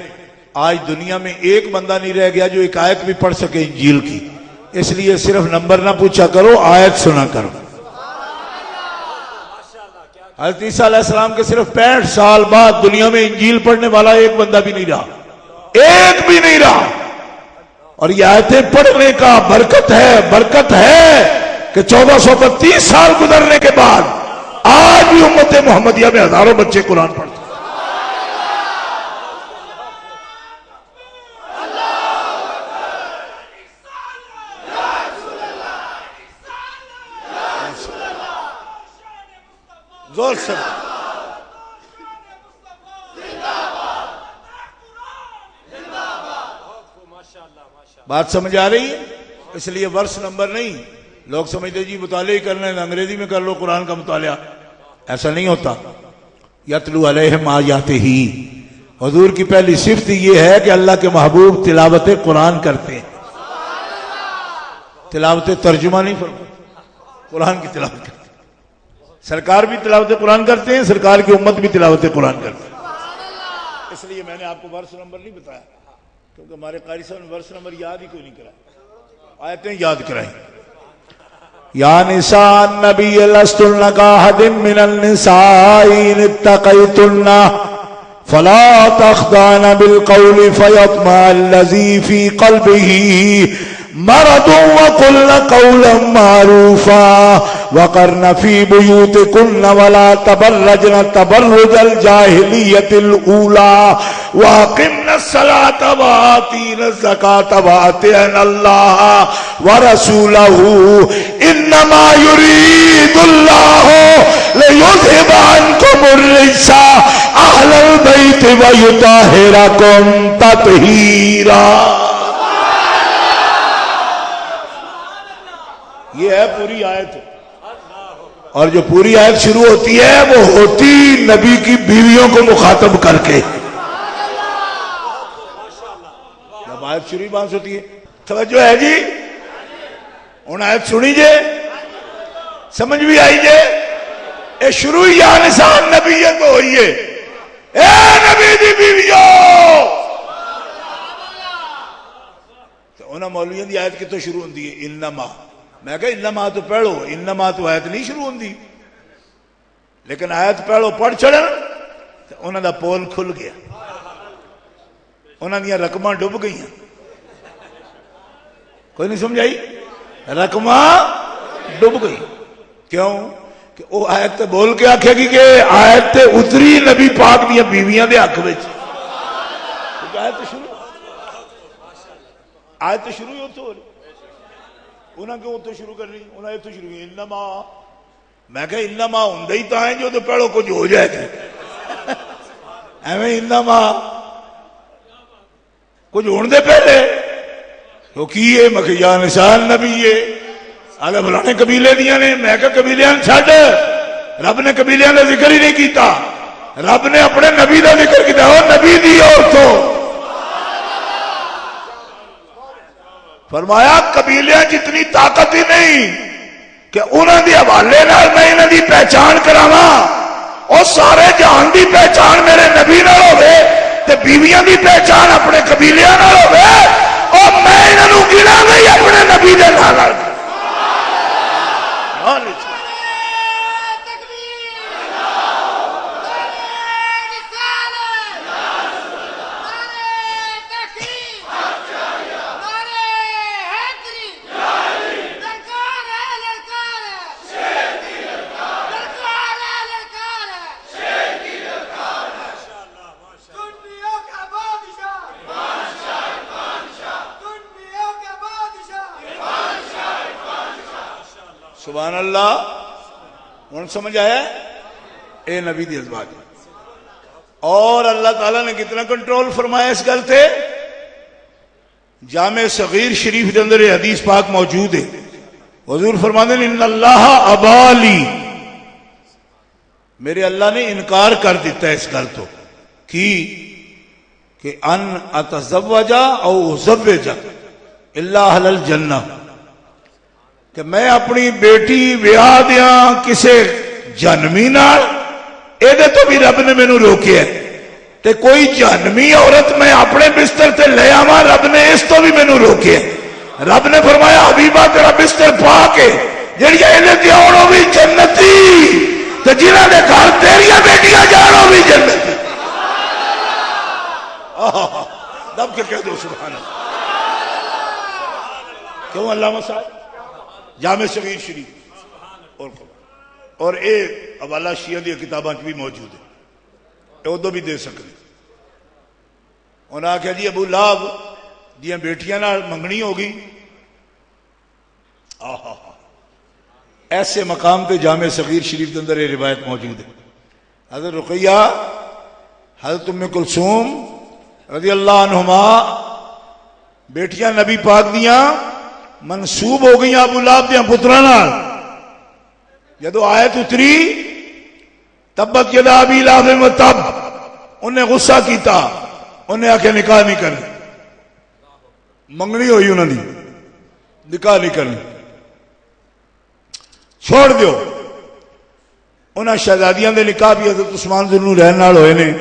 آج دنیا میں ایک بندہ نہیں رہ گیا جو ایک آیت بھی پڑھ سکے انجیل کی. اس لیے صرف نمبر نہ پوچھا کرو، آیت سنا کرو. حضرت عیسیٰ علیہ السلام کے صرف 65 سال بعد دنیا میں انجیل پڑھنے والا ایک بندہ بھی نہیں رہا، ایک بھی نہیں رہا. اور یہ آیتیں پڑھنے کا برکت ہے کہ 1432 سال گزرنے کے بعد آج بھی امت محمدیہ میں ہزاروں بچے قرآن پڑھتے ہیں. زور سے بات سمجھ آ رہی ہے؟ اس لیے ورس نمبر نہیں. لوگ سمجھتے جی مطالعہ ہی کرنا ہے، انگریزی میں کر لو قرآن کا مطالعہ. ایسا نہیں ہوتا. یتلو علیہم آیاتہ، حضور کی پہلی صفت یہ ہے کہ اللہ کے محبوب تلاوت قرآن کرتے ہیں. تلاوت ترجمہ نہیں فرماتے، قرآن کی تلاوت کرتے ہیں. سرکار بھی تلاوت قرآن کرتے ہیں، سرکار کی امت بھی تلاوت قرآن کرتے ہیں. اس لیے میں نے آپ کو ورس نمبر نہیں بتایا کیونکہ ہمارے قاری صاحب نے ورس نمبر یاد ہی کوئی نہیں کرا، آیتیں یاد کرائیں. یا نساء النبی لستن کاحد من النساء ان اتقیتن فلا تخضعن بالقول فیطمع الذی فی قلبہ مرض وقلن قولا معروفا وقرن فی بیوتکن ولا تبرجن تبرج الجاہلیۃ الاولی واقمن الصلاۃ وآتین الزکاۃ وأطیعن اللہ ورسولہ انما یرید اللہ لیذھب عنکم الرجس اہل البیت ویطہرکم تطہیرا. یہ ہے پوری آیت. اور جو پوری آیت شروع ہوتی ہے وہ ہوتی نبی کی بیویوں کو مخاطب کر کے. جب آیت شروع بات ہوتی ہے، توجہ ہے جی؟ ان آیت سنی جے، سمجھ بھی آئی جے. اے شروع یا نساء النبی تو ہوئی ہے، اے نبی دی بیویوں. تو انہاں مولویوں دی آیت کتوں شروع ہوندی ہے؟ انما. میں کہا انما تو پڑھو، انما تو آیت نہیں شروع ہوندی. لیکن آیت پڑھو پڑھ چڑھن تو انہوں دا پول کھل گیا، انہوں دیا رقماں ڈب گئی. کوئی نہیں سمجھائی؟ رقماں ڈب گئی. کیوں؟ کہ وہ آیت تے بول کے آکھے گی کہ آیت تے اتری نبی پاک دیا بیویاں دے حق وچ. آیت تے شروع ہی ہوتے ہو رہی، انہاں کیوں اتو شروع کر رہی؟ انہاں اتو شروع کی انما. میں کہا انما ہوندے ہی تا ہیں جو تو پڑھو کچھ ہو جائے گا. ایویں انما کچھ ہوندے پہلے تو کیے مکھیا نشان نبی ہے آلے فلانے قبیلے دیا نے، میں کہا قبیلیاں چھڈ، رب نے قبیلیاں کا ذکر ہی نہیں کیتا، رب نے اپنے نبی کا ذکر کیتا، وہ نبی دی اور تو فرمایا قبیلیاں جتنی طاقت ہی نہیں کہ انہوں دی حوالے نال میں انہوں دی پہچان کراواں، اور سارے جہان دی پہچان میرے نبی نال ہوے تے بیویاں دی پہچان اپنے قبیلیاں نال ہوے، اور میں انہوں گنا گئی اپنے نبی دے نال۔ سبحان اللہ، ہوں سمجھ آیا اے نبی دی ازواج۔ اور اللہ تعالیٰ نے کتنا کنٹرول فرمایا اس گل تے، جامع صغیر شریف کے اندر یہ حدیث پاک موجود ہے، حضور فرماتے ہیں ان اللہ ابالی، میرے اللہ نے انکار کر دیتا ہے اس گل تو کہ ان اتزوجا او ازوجا الا اہل الجنہ، کہ میں اپنی بیٹی ویاہ دیاں کسے جہنمی نال، اے تو بھی رب نے مینوں روکیا ہے، تے کوئی جہنمی عورت میں اپنے بستر تے لے آواں، رب نے اس تو بھی مینوں روکیا ہے۔ رب نے فرمایا حبیبہ تیرا بستر پا کے جڑیاں اے تے آؤ بھی جنتی، تے جنہاں دے گھر تیریاں بیٹیاں جانو بھی جنتی۔ دب کے کہہ دو سبحان اللہ۔ کیوں علامہ صاحب جامع صغیر شریف اور اے حوالہ شیعہ دی کتاباں بھی موجود ہے، اے ادو بھی دے سکتے۔ انہاں آخیا جی ابو لہب دیاں بیٹیاں نال منگنی ہو گئی، ایسے مقام تے جامع صغیر شریف کے اندر یہ روایت موجود ہے۔ حضرت رقیہ، حضرت ام کلثوم رضی اللہ عنہما بیٹیاں نبی پاک دیاں منسوب ہو گئی ابو لہب دیاں پتراں نال، جدو آیت اتری تبت یدا ابی لہب وتب، انہیں غصہ کیتا، انہیں آکھے نکاح نہیں کرنی، منگنی ہوئی انہوں نے نکاح نہیں کرنی، چھوڑ دیو۔ انہاں شہزادیاں دے نکاح بھی حضرت عثمان ذو رہن نال ہوئے نے،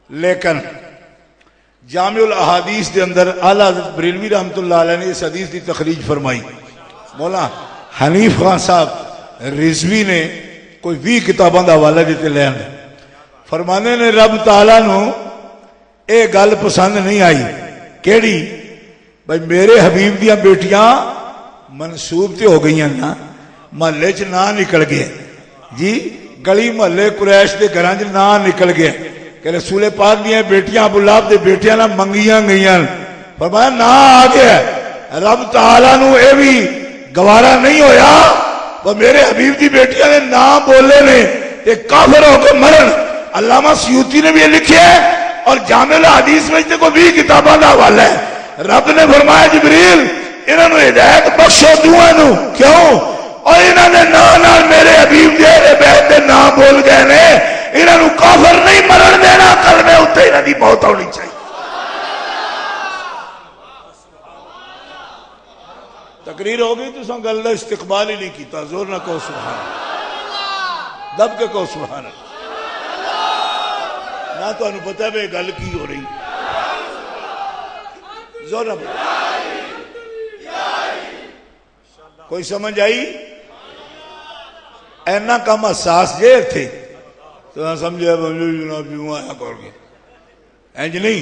لیکن جامع الاحادیث دے اندر اعلیٰ حضرت بریلوی رحمت اللہ علیہ نے اس حدیث دی تخریج فرمائی۔ مولا حنیف خان صاحب رضوی نے کوئی 20 کتاباں دا حوالہ دیتے لے آنے، فرمانے نے رب تعالیٰ نو اے گل پسند نہیں آئی، کیڑی بھائی میرے حبیب دیاں بیٹیاں منسوب تے ہو گئی ہیں نا، محلے چ نہ نکل گئے جی، گلی محلے قریش دے گھراں چ نہ نکل گئے کہ رسول پاک دیاں بیٹیاں ابو لہب دے بیٹیاں نہ منگیاں گئیاں، فرمایا نہ آ گیا۔ رب تعالیٰ نو اے بھی گوارا نہیں ہویا وہ میرے حبیب دی بیٹیاں نے نام بولے نے تے کافر ہو کے مرن۔ علامہ سیوطی نے بھی یہ لکھیا ہے، اور جامع الحدیث میں کو 20 کتاباں دا حوالہ ہے۔ رب نے فرمایا جبریل انہاں نو ہدایت بخشو دوواں نو، کیوں؟ اور انہاں نے نال میرے حبیب دے اہل بیت دے نام بول گئے نے، انہاں نو کافر نہیں مرن دینا، کلمے اتے انہاں دی موت ہونی چاہیے۔ تقریر ہو گئی تو سن گل دا استقبال ہی نہیں کیتا، زور نہ کہو سبحان اللہ، دب کے کہو سبحان اللہ، نہ تو انہوں پتہ ہے گل کی ہو رہی، زور نہ پتہ کوئی سمجھ آئی؟ اینا کم حساس جیر تھے تو سمجھے جناب جیوں آیا کر گئے، اینج نہیں۔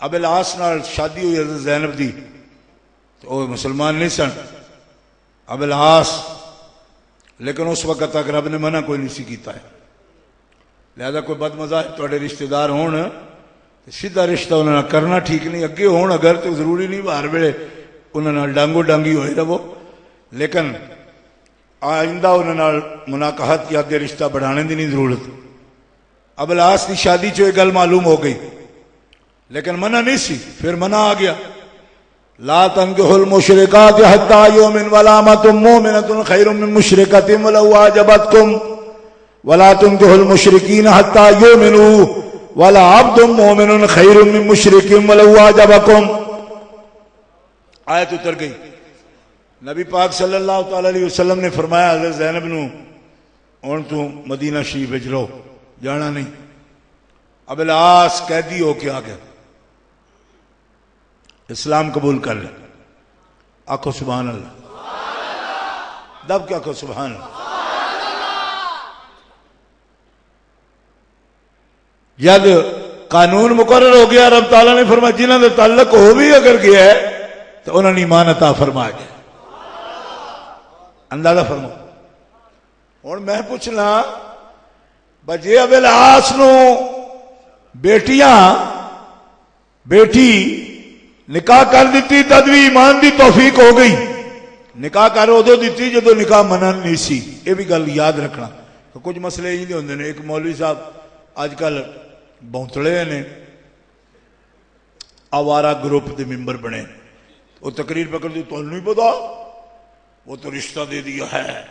اب العاص نال شادی ہوئی حضرت زینب دی تو وہ مسلمان نہیں سن اب العاص، لیکن اس وقت تک رب نے منع کوئی نہیں سی کیتا ہے، لہذا کوئی بد مذاہب توڑے رشتہ دار ہون سیدھا رشتہ انہوں نے کرنا ٹھیک نہیں، اگے ہون اگر تو ضروری نہیں باہر ویلے انہوں نے ڈانگو ڈانگی ہوئے رہو، لیکن آئندہ انہوں نے مناقحت یا دے رشتہ بڑھانے دی نہیں ضرورت۔ اب العاص کی شادی چو یہ گل معلوم ہو گئی، لیکن منع نہیں سی، پھر منع آ گیا، لا تنكحوا المشركات حتى يؤمن ولا أمة مؤمنة خير من مشركة ولو أعجبتكم ولا تنكحوا المشركين حتى يؤمنوا ولا عبد مؤمن خير من مشرك ولو أعجبكم. آیت اتر گئی. نبی پاک صلی اللہ تعالی علیہ وسلم نے فرمایا حضرت زینب نو ہن تو مدینہ شریف وچ رہو، جانا نہیں. اب العاص قیدی ہو کے آ گیا، اسلام قبول کر لے. آخو سبحان اللہ، دب کے آخو سبحان اللہ. جب قانون مقرر ہو گیا، رب تعالیٰ نے فرمایا جنہاں دے تعلق ہو بھی اگر گیا ہے تو انہوں نے ایمان عطا فرما گیا. اندازہ فرما. ہوں میں پوچھنا بجے اب العاص نو بیٹی نکاح کر دیتی تد بھی ایمان دی توفیق ہو گئی. نکاح کر ادو دیتی جدو نکاح منع نہیں سی. یہ بھی گل یاد رکھنا. کچھ مسئلے یہ ہوندے نے. ایک مولوی صاحب اج کل بونتڑے نے، آوارہ گروپ دے ممبر بنے، وہ تقریر پکڑ دی تو نہیں پتا وہ تو رشتہ دے دیا ہے،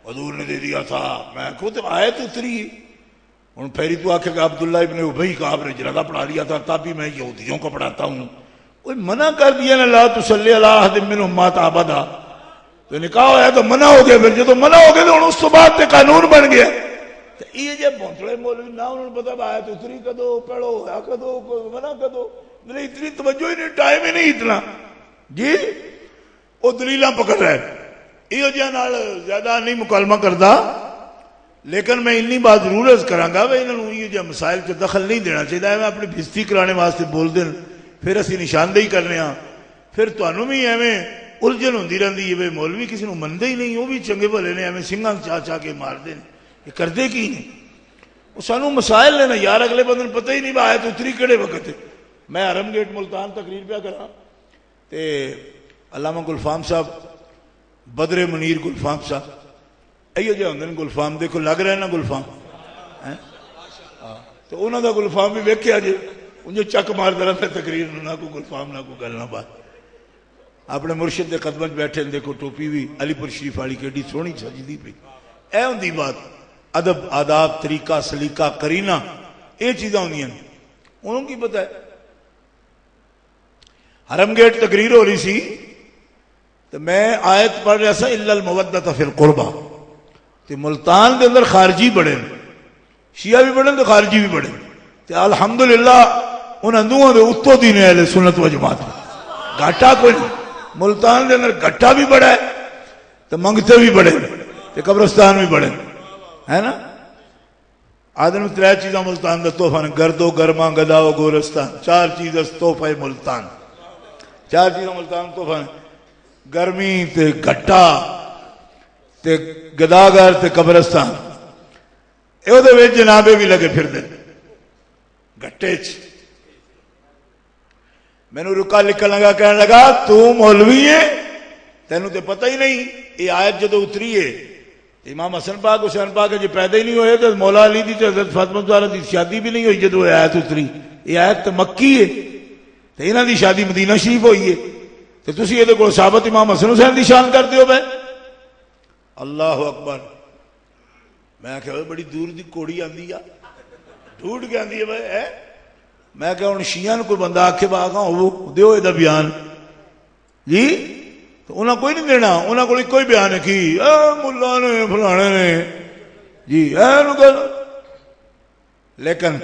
حضور نے دے دیا تھا. میں خود آیت اتری ہوں پھیری تو آخر کہ عبداللہ ابن ابی کا آپ نے جنازہ پڑھا لیا تھا، تب بھی میں یہودیوں کو پڑھاتا ہوں. وہ منع کر دیا نا لا تصلی علی احد منہم مات ابدا. تو نکاح ہوا تو منع ہو گیا. پھر جب منع ہو گیا تو اس تو بعد قانون بن گیا. یہ جب بونتڑے مولوی نہ انہوں نے پتا آیت اتری کدو پڑھو ہوا کدو منع کدو. میرے اتنی توجہ ہی نہیں، ٹائم ہی نہیں اتنا. جی وہ دلیلاں پکڑ رہے. یہ جہاں نال زیادہ نہیں مکالمہ کرتا، لیکن میں انی بات ضرور عرض کراں گا کہ انہوں یہ جہاں مسائل چ دخل نہیں دینا چاہیے. میں اپنی بےزتی کرانے واسطے بول دیں، پھر اسی نشاندہی کرنے ہاں، پھر تمہیں بھی ایویں الجھن ہوندی رہندی ہے. مولوی کسی نو منتے ہی نہیں، وہ بھی چنگے بھلے نے، ایویں سنگھاں چاہ چاہ کے مار دیں. یہ کردے کی نہیں؟ وہ سانو مسائل لینا یار. اگلے بندے نوں پتہ ہی نہیں آیت اتری کہڑے وقت. میں حرم گیٹ ملتان تقریر پیا کراں تے علامہ گلفام صاحب، بدر منیر گلفام صاحب، ایو جہے ہوندے نے گلفام. دیکھو لگ رہا ہے نا گلفام، تو انہوں دا گلفام بھی ویکھیا جے انجو چک ماردا رہندا تقریر نہ کوئی گلفام نہ کوئی گل نہ بات. اپنے مرشد دے قدمت بیٹھے دیکھو ٹوپی بھی علی پور شریف والی کیڈی سونی سجدی پئی. اے ہوندی بات ادب، آداب، طریقہ، سلیقہ، کرینہ، یہ چیزاں ہوندیاں نے. انہوں کی پتہ ہے. حرم گیٹ تقریر ہو رہی سی تو میں آیت پڑھ رہا سا الا المودۃ فی القربہ. تو ملتان دے اندر خارجی بڑے، شیعہ بھی بڑے تو خارجی بھی بڑے. تو الحمدللہ انہاں دوہاں دے اتوں دی نے اہل سنت و جماعت. گھاٹا کوئی نہیں. ملتان دے اندر گھاٹا بھی بڑا ہے تو منگتے بھی بڑے تو قبرستان بھی بڑے، ہے نا. آدم ترے چیزاں ملتان دا تحفہ نے، گرد و گرما گدا و گورستان. چار چیز تحفہ ملتان. چار چیزاں ملتان تحفہ نے، گرمی تے گھٹا تے گداگر تے قبرستان. یہ دے وچ جنابے بھی لگے پھر دے گھٹے چ. میں نے رکا لکھن لگا، کہنے لگا تو مولوی ہے، تینوں تے پتہ ہی نہیں. یہ آیت جدو اتری ہے امام حسن پاک حسین پاک جی پیدا ہی نہیں ہوئے تو مولا علی دی تے حضرت فاطمہ زہرا دی شادی بھی نہیں ہوئی جدو یہ آیت اتری. یہ آیت تو مکی ہے تو انہاں دی شادی مدینہ شریف ہوئی ہے. تو تسی یہ کو ثابت امام حسن حسین دی شان کر دیو بے. اللہ اکبر. میں کہ بڑی دور دی کوڑی آندی آ، ڈھونڈ کے آندی ہے بھائی. میں کہ ہن شیعہ کوئی بندہ آکھے باغاں ہو دیو یہ بیان جی، تو انہاں کوئی نہیں دینا. انہاں کو کوئی بیان ہے کی ملا نے فلانے نے جی لیکن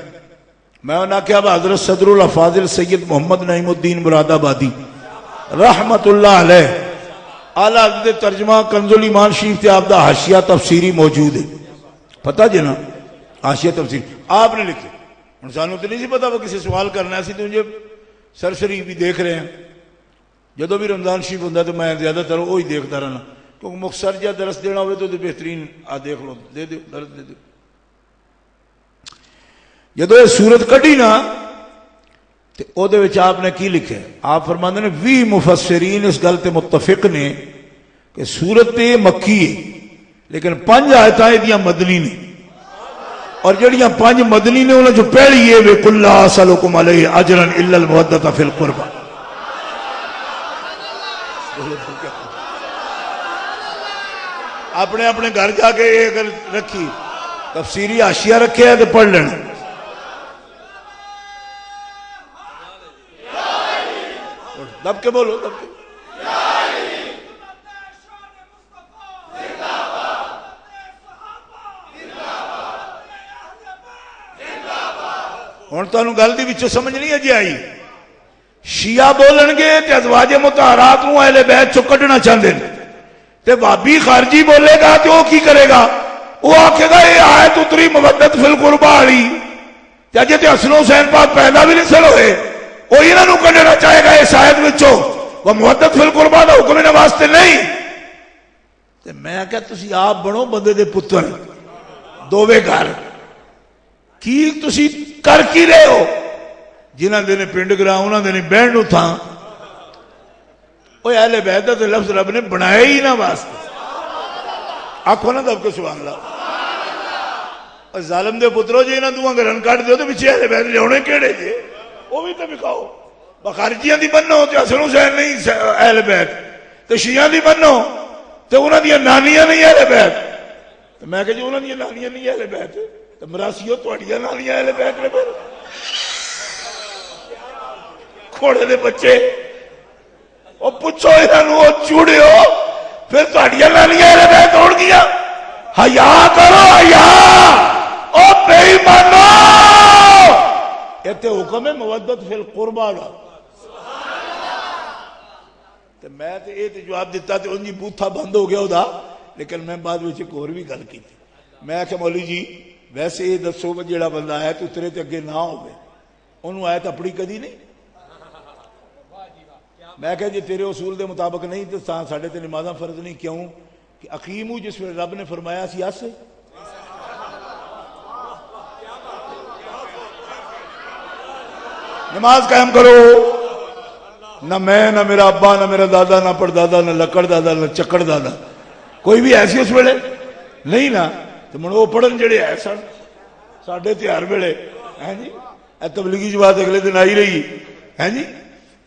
میں انہاں کیا حضرت صدر الافاضل سید محمد نعیم الدین مراد آبادی رحمت اللہ علیہ اعلیٰ حضرت ترجمہ کنز الایمان شریف تے آپ دا حاشیہ تفسیری موجود ہے. پتہ جی نا حاشیہ تفسیر آپ نے لکھے. انسانوں تو نہیں سی پتا وہ کسی سوال کرنا ہے. تو مجھے سرسری بھی دیکھ رہے ہیں جدو بھی رمضان شریف ہوتا تو میں زیادہ تر وہی دیکھتا رہنا، کیونکہ مختصر جہاں درس دینا ہوئے تو بہترین دیکھ لو، دے دو درس دے دو. جدو یہ سورت کٹی نا تو او دے وچ آپ نے کی لکھے؟ آپ فرماندے نے 20 مفسرین اس گل تے متفق نے کہ سورت مکی ہے لیکن 5 آیتاں ایدیاں مدنی نے، اور جڑیاں 5 مدنی نے انہاں جو پہلی ہے وَقُلْ لَا أَسْأَلُكُمْ عَلَيْهِ أَجْرًا إِلَّا الْمَوَدَّةَ فِي الْقُرْبَى. اپنے اپنے گھر جا کے اگر رکھی تفسیری حاشیہ رکھے ہے تو پڑھ لینا. دب کے بولو، دب کے. ہوں تمہیں گل دی وچوں سمجھ نہیں اجے آئی. شیعہ بولن گے تے ازواج مطہرات نو اہل بیت چوں کڈنا چاہندے نے، تے بھابی خارجی بولے گا تے وہ کی کرے گا؟ وہ آکھے گا یہ آیت اتری مودت فی القربہ والی، تے اجے تے حسن حسین پاک پیدا بھی نہیں سن ہوئے، وہ انہاں نو کڈنا چاہے گا اس آیت وچوں. وہ مودت فی القربہ دا حکم انہاں واسطے نہیں. تے میں کہا تسی آپ بنو بندے دے پتر، دوویں گھر کی تسی کر کی رہے ہو؟ جنہ دے نے پنڈ گراں انہاں دے نے بہن نو تھاں. اوے اہل بیت دا لفظ رب نے بنایا ہی نہ واسطے. آکھو نا دب کے سبحان اللہ. ظالم دے پترو جی انہاں دوہاں گھراں کٹ دیو تے پیچھے اہل بیت لیاونے کیڑے جے؟ وہ بھی تے دکھاؤ. خارجیاں دی بنو تے حسن حسین نہیں اہل بیت، تے شیعہ دی بنو تے انہاں دی نانیاں نہیں اہل بیت. تے میں کہ جی انہاں دی نانیاں نہیں اہل بیت تے مراسیو تہاڈیاں نانیاں اہل بیت نے. پھر کھوڑے دے بچے او پوچھو انہاں نو، چوڑیو پھر تہاڈیاں نانیاں اہل بیت ہون گیاں؟ حیا کرو، حیا. او بے ایمانو، ایتھے حکم ہے مودت فی القربہ دا. تے میں تے اے تے جواب دیتا تے انجی بوتھا بند ہو گیا ادا. لیکن میں بعد وچ ایک اور بھی گل کیتی. میں کہ مولوی جی ویسے یہ دسو کہ جیڑا بندہ ہے تو اترے تے اگے نہ ہوئے انہوں آیت اپنی کدی نہیں. میں کہ جی تیرے اصول دے مطابق نہیں تو ساڑھے تے نمازاں فرض نہیں. کیوں کہ اقیمو جس میں رب نے فرمایا سی آسے نماز قائم کرو. نہ میں، نہ میرا ابا، نہ میرا دادا، نہ پردادا، نہ لکڑ دادا، نہ چکڑ دادا کوئی بھی ایسی اس ویلے نہیں نا. تو من وہ پڑھن جڑے ہے سن ساڈے تے ہر ویلے ہیں جی. اے تبلیغی جماعت اگلے دن آئی رہی ہے جی.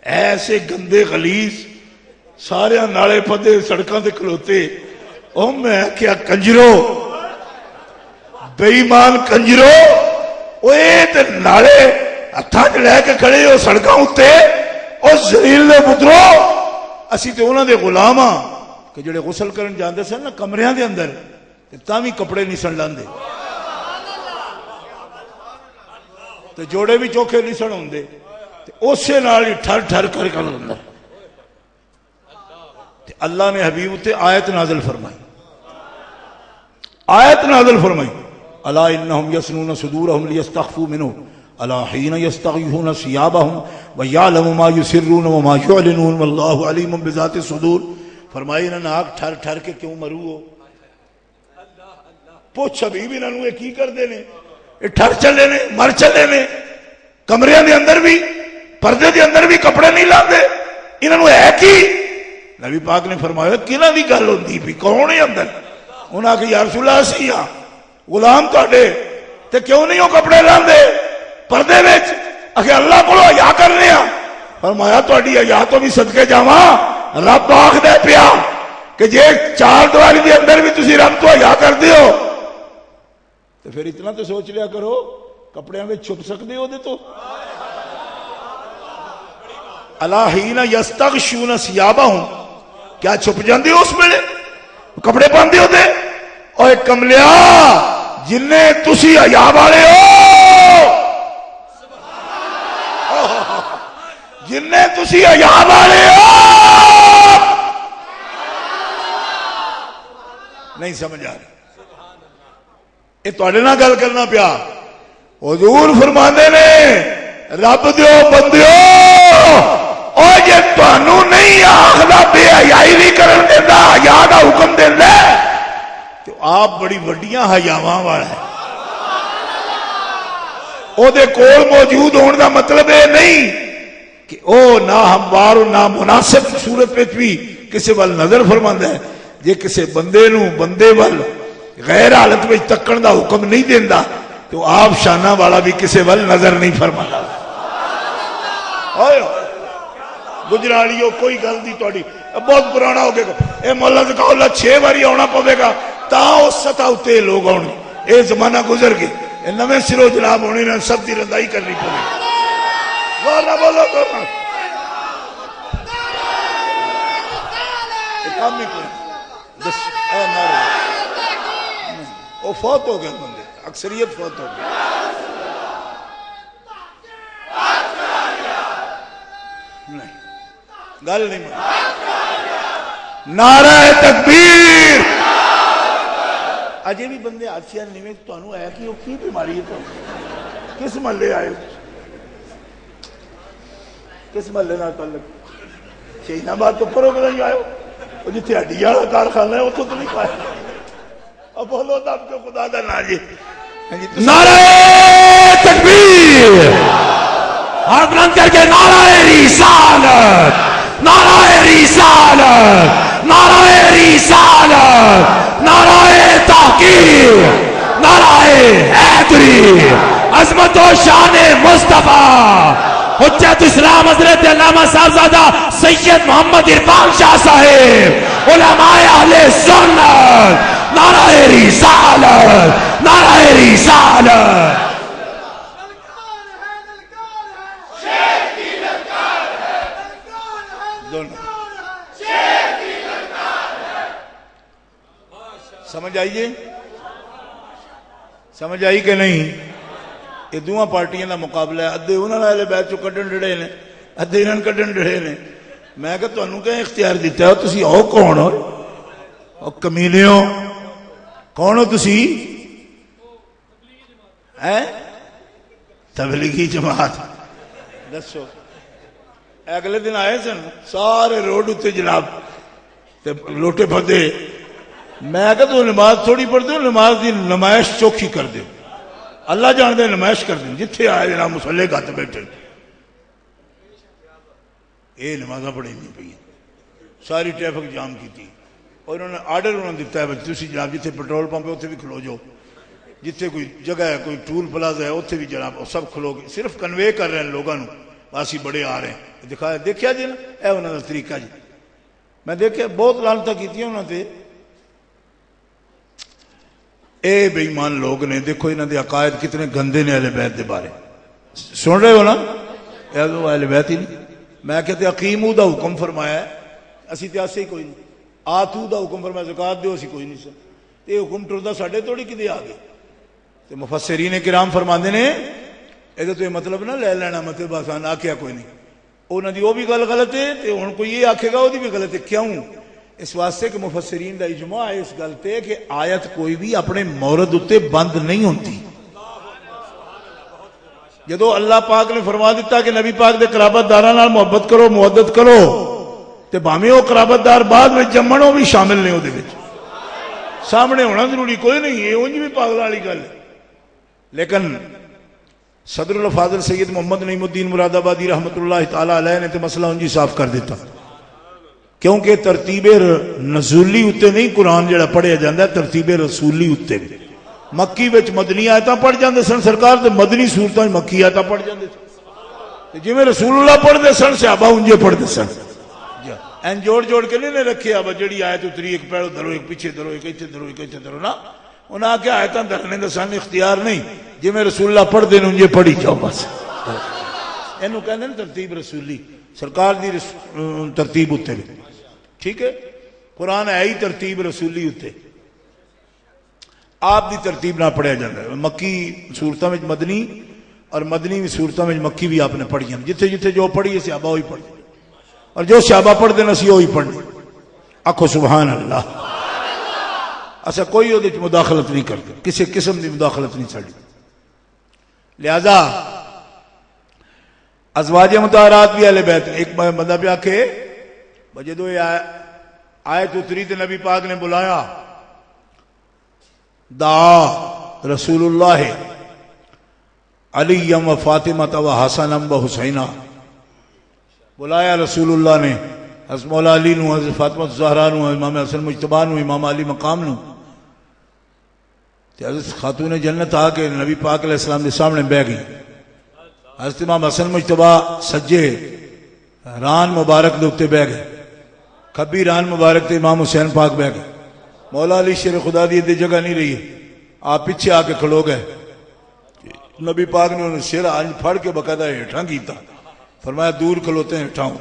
ایسے گندے غلیظ سارے نالے پدے سڑکاں تے کھلوتے. او میں کیا کنجرو، بے ایمان کنجرو، اوے تے نالے ہتھاں چ لے کے کھڑے ہو سڑکاں اُتے. او ذلیل دے پترو، اسی تے انہاں دے غلام ہاں کہ جڑے غسل کرن جاندے سن نا کمریاں دے اندر تے تاں وی کپڑے نہیں سن لاندے تے جوڑے بھی چوکھے نہیں سن ہوندے تے اسے نال ہی ٹھر ٹھر کر کے اندر تے اللہ نے حبیب تے آیت نازل فرمائی. آیت نازل فرمائی الا انہم یسنون صدورہم لیستخفوا منہ الا حین یستغیثون ثیابہم ویعلم ما یسرون وما یعلنون واللہ علیم بذات الصدور. فرمائی انہاں ناک ٹھر ٹھر کے کیوں مرو ہو؟ پوچھ حبیب انہاں کی کر دے نے؟ ٹھر چلے نے، مر چلے نے. کمریاں دے اندر بھی پردے دے اندر بھی کپڑے نہیں لاندے. انہاں ہے کی؟ نبی پاک نے فرمایا کنہاں دی گل ہوندی بھی کون ہے اندر؟ انہاں کہ یا رسول اللہ اسی ہاں غلام تہاڈے تے کیوں نہیں ہو کپڑے لاندے پردے وچ؟ اکھے اللہ کولو حیا کرنے ہاں. فرمایا تہاڈی حیا تو بھی صدقے جاواں. رب آکھدا پیا کہ جے چار دیواری دے اندر بھی تسی رب تو حیا کردے ہو تو پھر اتنا تو سوچ لیا کرو کپڑیاں میں چھپ سکتے ہو دے تو. الا حین یستغشون ثیابہم، کیا چھپ جاندے ہو اس ویلے کپڑے پاندے ہو دے؟ اوے کملیا جننے تسی حیا والے ہو، جننے تسی حیا والے ہو نہیں سمجھ آ رہی. یہ تواڈے نال گل کرنا پیا. حضور فرماندے نے رب دیو بندیو او جے تانوں نہیں آکھدا بے حیائی نہیں کرن دیندا، حیا دا حکم دیندا تے آپ بڑی وڈیاں حیاواں والا ہے. او دے کول موجود ہون دا مطلب اے نہیں کہ او نہ ہموار نہ مناسب صورت وچ بھی کسے ول نظر فرماندا ہے. جے کسے بندے نو بندے ول غیر حالت میں تکن دا حکم نہیں دیندا تو آپ شانہ والا بھی کسے ول نظر نہیں فرمانا. گجرالیو کوئی گل دی توڑی بہت پرانا ہو گیا اے مولا دکھاؤ اللہ 6 باری آنا پوے گا تا اس سطح اتے لوگ آنے اے زمانہ گزر گئے اے نویں سرو جناب ہونے نے سب دی رضائی کرنی پوے غور نہ بولو غور نہ کام نہیں کوئی اے نارے وہ فوت ہو گئے بندے اکثریت فوت ہو گئے نہیں گل نہیں نعرہ تکبیر اجے بھی بندے آسیا نہیں تو انہوں آیا کہ وہ کی بیماری ہے تو کس محلے آئے کس محلے نہ تعلق شہین آباد تو پرو نہیں آئے وہ جتنے ہڈی والا کارخانہ ہے وہ تو نہیں پایا اب بولو تو آپ کو خدا دا نا جی نعرہ تکبیر ہر بلند کر کے نعرہ رسالت نعرہ رسالت نعرہ رسالت نعرہ تحقیر نعرہ حیدری عظمت و شان مصطفیٰ حجت اسلام حضرت علامہ صاحبزادہ سید محمد عرفان شاہ صاحب علماء اہل سنت نعرہ رسالت نعرہ رسالت سمجھ آئیے سمجھ آئی کہ نہیں یہ دوہاں پارٹیاں دا مقابلہ ہے ادھے انہوں نے اہل بیت چو کڈن ڈڑے نے ادھے انہوں نے کڈن ڈڑے نے میں کہ تو انہوں کہیں اختیار دیتا ہے تسی او کون ہو او کمیلیوں کون ہو تسی تبلیغی جماعت دسو اگلے دن آئے سن سارے روڈ اتے جناب لوٹے پھدے میں کہ تو نماز تھوڑی پڑھ دو نماز دی نمائش چوکھی کر دو اللہ جان دے نمائش کر دیں جتھے آئے جناب مسلح گھت بیٹھے اے نمازہ پڑھی نہیں پئی ساری ٹریفک جام کی تھی اور انہوں نے آرڈر انہوں نے دیتا ہے تسی جناب جتھے پیٹرول پمپ ہے اتھے بھی کھلو جاؤ جتھے کوئی جگہ ہے کوئی ٹول پلازہ ہے اتھے بھی جناب سب کھلو گے صرف کنوے کر رہے ہیں لوگوں واسی بڑے آ رہے ہیں دکھایا دیکھیا جی نا اے انہوں نے طریقہ جی میں دیکھیا بہت لعنتاں کیتی ہیں انہوں نے اے بے ایمان لوگ نے دیکھو انہوں نے عقائد کتنے گندے نے اہل بیت دے بارے سن رہے ہو نا اے تو اہل بیت ہی نہیں میں کہتے عقیمو دا حکم فرمایا ہے اسی تے آسے ہی کوئی نہیں آتو دا حکم فرمایا زکاة دیو اسی کوئی نہیں سن یہ حکم ٹردہ ساڑھے توڑی کدے آگے تو مفسرین کرام فرماندے نے اے تو یہ مطلب نہ لے لینا مطلب آسان آکھیا کوئی نہیں انہوں نے وہ بھی گل غلط ہے تو ان کو یہ آکھے گا وہ بھی غلط ہے کیوں اس واسطے کہ مفسرین دا اجماع ہے اس گلتے کہ آیت کوئی بھی اپنے مورد اتے بند نہیں ہوتی جدو اللہ پاک نے فرما دیتا کہ نبی پاک دے قرابت داران محبت کرو مودت کرو تے بھاویں وہ قرابت دار بعد میں جمنوں بھی شامل نہیں ہوتے وچ سامنے ہونا ضروری کوئی نہیں ہے انج بھی پاگل والی گل ہے لیکن صدر الفاضل سید محمد نعیم الدین مراد آبادی رحمت اللہ تعالی علیہ نے تے مسئلہ انجی صاف کر دیتا کیونکہ ترتیب نزولی اتے نہیں قرآن جڑا پڑھیا جاندہ ہے ترتیب رسولی اتے مکی وچ مدنی آیتاں پڑھ جاندے سن سرکار تے مدنی صورتاں مکی آیتاں پڑھ جاندے سن جی میں رسول اللہ پڑھ دے سن صحابہ انجے پڑھ دے سن این جوڑ جوڑ کے نہیں رکھے اب جڑی آیت اتری ایک پیڑو درو ایک پیچھے درو ایک ایتھے درو ایک ایتھے درو نا انہاں آکے آیتاں درنے دا سن اختیار نہیں جی میں رسول اللہ پڑھ دے انجے پڑھی جاؤ بس اینو کہنے ترتیب رسولی سرکار دی ترتیب اتے بھی ٹھیک ہے قرآن ہے ہی ترتیب رسولی اتے آپ دی ترتیب نہ پڑھیا جاتا ہے مکی صورتوں میں مدنی اور مدنی صورتوں میں مکی بھی آپ نے پڑھی ہیں جتھے جتھے جو پڑھی ہے صحابہ وہی پڑھ اور جو صحابہ پڑھ دینا سی وہی پڑھ آکھو سبحان اللہ ایسا کوئی وہ مداخلت نہیں کرتے کسی قسم کی مداخلت نہیں چڑھی لہذا ازواج مطہرات بھی اہل بیت ایک بندہ پہ آکھے جدو آیت اتری تے نبی پاک نے بلایا دعا رسول اللہ علی و فاطمہ و حسن و حسینہ بلایا رسول اللہ نے حضرت مولا علی نو حضرت فاطمہ زہرا نو امام حسن مجتبی نو امام علی مقام نو تے حضرت خاتون جنت آ کے نبی پاک علیہ السلام دے سامنے بہ گئی حضرت امام حسن مجتبی سجے ران مبارک دے اوتے بہ گئے کھبی ران مبارک تے امام حسین پاک بہ گئے. مولا علی شیر خدا دی ادھی جگہ نہیں رہی ہے. آپ پیچھے آ کے کھلو گئے. نبی پاک نے انہیں سر آج پھڑ کے باقاعدہ ہیٹھاں کیتا. فرمایا دور کھلوتے ہیں ہیٹھاں ہو.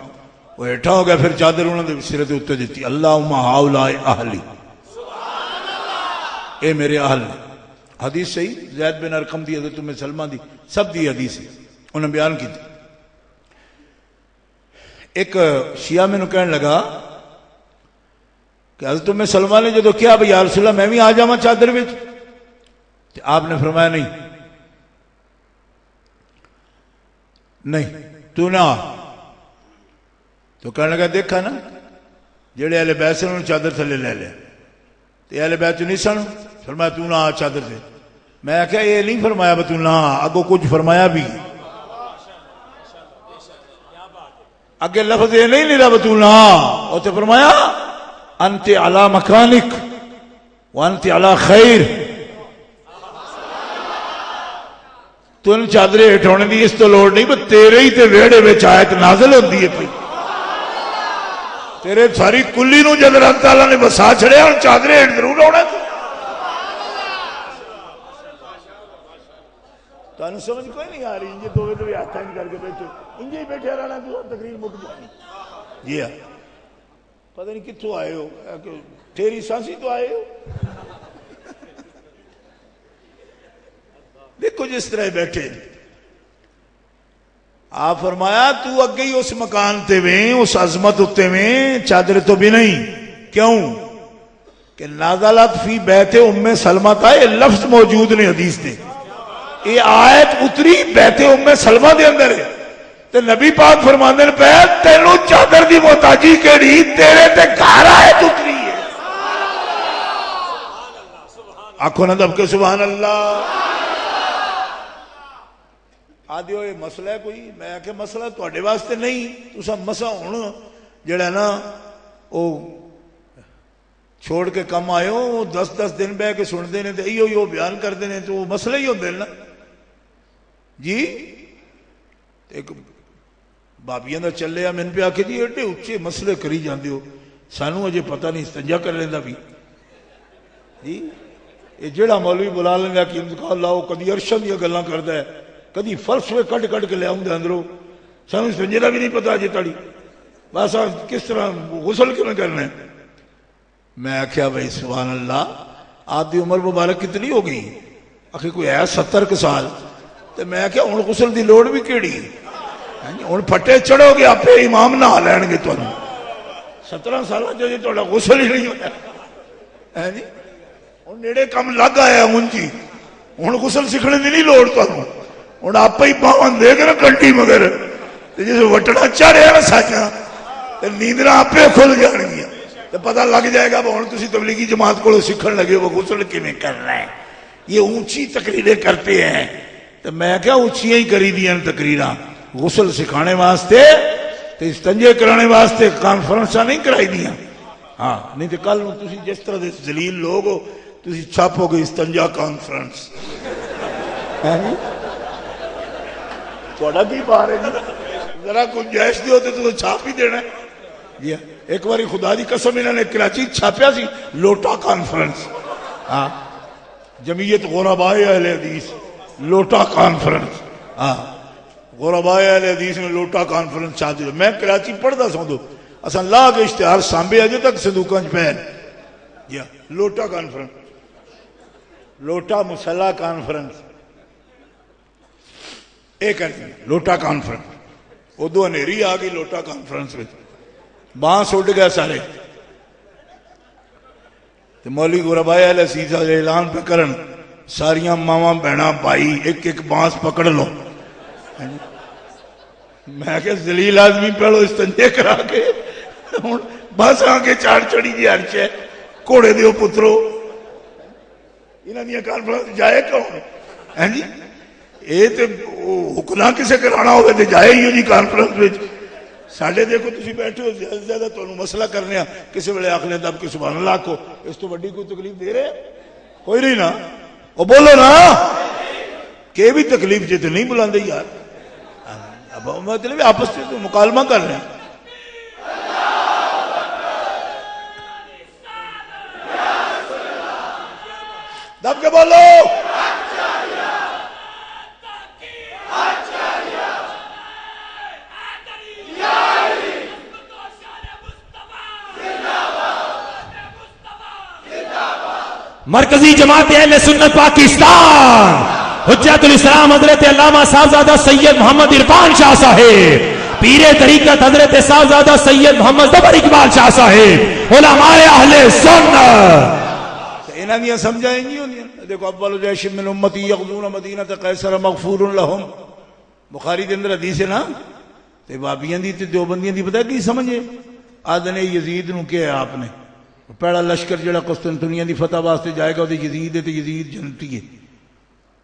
وہ ہیٹھاں ہو گیا. پھر چادر انہوں نے سر دے اتنے دیتی. اللہم ہاؤلاء اہلی, اے میرے اہل. حدیث صحیح, زید بن ارقم دی, حضرت ام سلمہ دی, سب دی حدیث ہے. انہوں نے بیان کی تھی. ایک شیعہ میں کہنے لگا کہ حضرت ام سلمہ نے جدو کیا بھئی یا رسول اللہ میں بھی آ جاواں چادر وچ, آپ نے فرمایا نہیں تو نہ آ. تو کہنے لگا دیکھا نا جڑے اہل بیت سے انہوں نے چادر تھلے لے لیا, تے اہل بیت نہیں سن. فرمایا تو نہ آ چادر سے. میں کہا یہ نہیں فرمایا تو نہ آ, اگو کچھ فرمایا بھی. اگے لفظ یہ نہیں لیا تو نہ آ, اور تے فرمایا انت علی مکانک وانت علی خیر. تن چادرے ہٹھونے دی اس تو لوڑ نہیں, بس تیرے ہی تے ویڑے وچ آیت نازل ہوندی ہے پئی. تیرے ساری کلی نو جد اللہ تعالیٰ نے بسا چھڑے اور چادرے ہٹ ضرور ہونا. تانوں سمجھ کوئی نہیں آ رہی. انجے دوویں دوویں ہاتھ کر کے بیٹھے انجے ہی بیٹھے رہنا تو تقریر مک جانی. جی ہاں, پتہ نہیں کتھوں آئے ہو, تیری سانسی تو آئے ہو. دیکھو جس طرح بیٹھے. آپ فرمایا تو اگے ہی اس مکان تے ویں, اس عظمت اتے ویں, چادر تو بھی نہیں. کیوں کہ نازلت فی بیت ام سلمہ تھا, یہ لفظ موجود نے حدیث دے. یہ آیت اتری بیت ام سلمہ دے اندر ہے. تے نبی پاک فرماندے نے پہ تینوں چادر دی محتاجی کیڑی, تیرے تے گھر آیت اتری ہے. آنکھوں نہ دب کے سبحان اللہ. آدھے ہوئے مسئلہ ہے کوئی. میں کہ مسئلہ تواڈے واسطے نہیں, تساں مسا ہن جڑا نا او چھوڑ کے کم آئے ہو, 10 دن بہ کے سن دے نے تے ایو بیان کر دے نے, تو وہ مسئلہ ہی ہوندے نا جی. ایک بابیاں دا چلے میں پہ آ کے جی ایڈے اچے مسئلے کری جاندے ہو, سانو اجے پتہ نہیں استنجا کر لیندا بھی جی. یہ جڑا مولوی بلا لیندا کہ انتقال لاؤ, کدی عرشاں دی گلاں کردا ہے, کدی فرش وے کٹ کے لے آؤں اندروں, سانو استنجے دا بھی نہیں پتا جی تاڑی. بس کس طرح غسل کیوں کرنا ہے. میں آخیا بھائی سبحان اللہ, آپ دی عمر مبارک کتنی ہو گئی؟ آخر کوئی ہے 70 سال. تو میں آخیا ہوں غسل دی لوڑ بھی کیڑی, ہوں پھٹے چڑھو گے آپ امام نہ لین گے. تمہیں 17 سال جی تا غسل ہی نہیں ہوا جی, ہوں نیڑے کم لگ آیا ہوں جی, ہوں غسل سیکھنے کی نہیں لوڑ. تمہیں ہوں آپ ہی پاون دے گے نا کنٹی مگر, جس وٹنا چڑھیا نا ساجا تو نیندر آپ کھل جان گیا, تو پتہ لگ جائے گا ہوں تسی تبلیغی جماعت کو سیکھن لگے وہ غسل کیویں کرنا ہے. یہ اونچی تقریریں کرتے ہیں. تو میں کیا اونچیاں ہی کری دیا تقریراں غسل سکھانے واسطے, تو استنجے کرانے واسطے کانفرنساں نہیں کرائی دیا. ہاں نہیں تو کل تسی جس طرح دے ذلیل لوگ ہو, تسی چھاپو گے استنجا کانفرنس. تھوڑا کی بار ہے ذرا گنجائش دی ہوتے تو چھاپ ہی دینا ہے. جی ایک باری خدا دی قسم انہوں نے کراچی چھاپیا سی لوٹا کانفرنس. ہاں جمعیت غرباء اہل حدیث لوٹا کانفرنس. ہاں غرباء اہل حدیث میں لوٹا کانفرنس چھاپی. میں کراچی پڑھتا سوں تو اصلا لا کے اشتہار سانبے اجے تک صندوقاں چ پے. جی لوٹا کانفرنس, لوٹا مسلح کانفرنس, ایک لوٹا کانفرنس. ادو ہنیری آ گئی لوٹا کانفرنس میں, بانس اڈ گیا سارے. تو مولوی غرباء اہل حدیث اعلان پہ کرن, ساریاں ماواں بہناں بھائی ایک ایک بانس پکڑ لو. میں کہ ذلیل آدمی پہلو استنجے کرا کے ہوں بس آ کے چاڑ چڑی جی ہرچ ہے گھوڑے دیو پترو. انہاں دیاں کانفرنس جائے کون ہے جی؟ یہ تو حکنا کسے کرانا ہوگا تو جائے ہی ہو جی کانفرنس میں. ساڑھے دیکھو تسی بیٹھے ہو زیادہ سے زیادہ تو مسئلہ کرنے ہیں, کسی ویلے آخنے دب کے سبحان اللہ کو, اس تو بڑی کوئی تکلیف دے رہے کوئی نہیں نا. وہ بولو نا کہ بھی تکلیف جیتے نہیں بلا دے یار. اب مطلب آپس سے تو مکالمہ کر رہے ہیں. دب کے بولو. مرکزی جماعت اہل سنت پاکستان حجت الاسلام حضرت علامہ صاحبزادہ سید محمد عرفان شاہ صاحب، پیر طریقت حضرت صاحبزادہ سید محمد ظفر اقبال شاہ صاحب، علماء اہل سنت. انہاں دیاں سمجھائیں گی ہوندیاں. دیکھو اول جیش من امتی یغزون مدینہ قیصر مغفور لہم، بخاری دے اندر حدیث ہے نا. تے بابیاں دی تے دیوبندیاں دی پتہ کی سمجھے؟ آدھنے یزید نو کیا ہے آپ نے پہلا لشکر جڑا قسطنطنیہ دی فتح واسطے جائے گا وہ یزید ہے تے یزید جنتی ہے.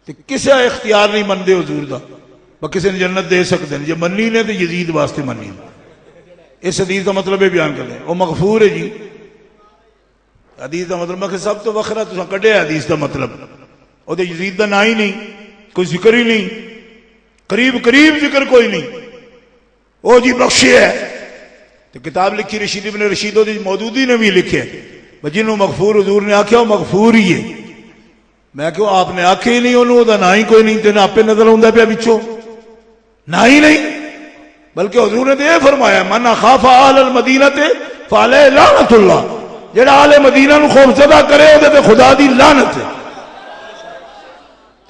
تے کسے اختیار نہیں مندے حضور دا با کسے نے جنت دے سکتے ہیں. جے منی نے تے یزید واسطے منی نے. اس حدیث دا مطلب ہے بیان کر دیں وہ مغفور ہے جی. حدیث دا مطلب میں سب تو وکھرا تساں کڈیا حدیث دا مطلب او تے یزید دا نا ہی نہیں، کوئی ذکر ہی نہیں، قریب ذکر کوئی نہیں. او جی بخشے ہے. تو کتاب لکھی رشید ابن رشید مودودی نے بھی لکھے جنہوں مغفور حضور نے آکھیا وہ مغفور ہی ہے. میں کہو آپ نے آکھے ہی نہیں انہوں دا نا ہی کوئی نہیں. تین آپ پہ نظر ہوندا پیا بچوں نا ہی نہیں، بلکہ حضور نے یہ فرمایا من خاف آل المدینہ فعلیہ لعنت اللہ، جڑا آل مدینہ نو خوف زدہ کرے وہ تے خدا دی لعنت ہے.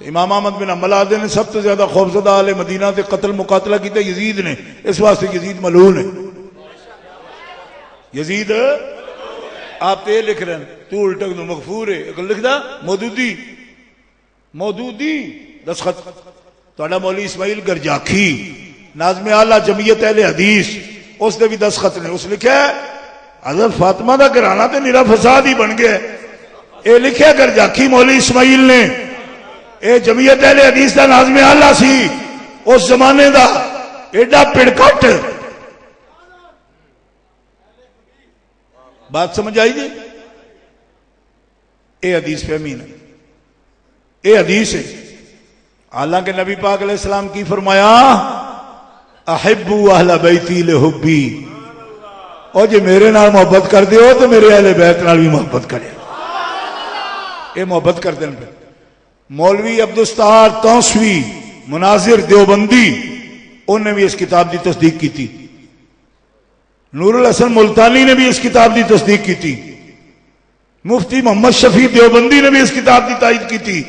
امام احمد بن حنبل آدھے نے سب سے زیادہ خوف زدہ آل مدینہ تے قتل مقاتلہ کیتا یزید نے، اس واسطے یزید ملعون ہے. یزید آپ تے لکھ رہے ہیں تو الٹک دو مغفور ہے. اگر لکھ دا مودودی دستخط توڑا مولی اسماعیل گرجاکھی ناظم اعلیٰ جمعیت اہل حدیث اس نے بھی دستخط نے. اس لکھا ہے حضرت فاطمہ دا گھرانہ تے نیرا فساد ہی بن گیا. اے لکھا گرجاکھی مولی اسماعیل نے. اے جمعیت اہل حدیث دا ناظم اعلیٰ سی اس زمانے دا ایڈا پڑکٹ. بات سمجھ آئی جی؟ اے حدیث فہمی نا، اے حدیث ہے. حالانکہ نبی پاک علیہ السلام کی فرمایا احبو اہل بیتی لحبی، اور جی میرے نال محبت کر دیو تو میرے اہل بیت نال بھی محبت کرے. اے محبت کر دیں. مولوی عبدالستار توسوی مناظر دیوبندی انہوں نے بھی اس کتاب دی تصدیق کی تھی. نور الحسن ملتانی نے بھی اس کتاب دی تصدیق کی تھی. مفتی محمد شفیع دیوبندی نے بھی اس کتاب کی تائید کی تھی.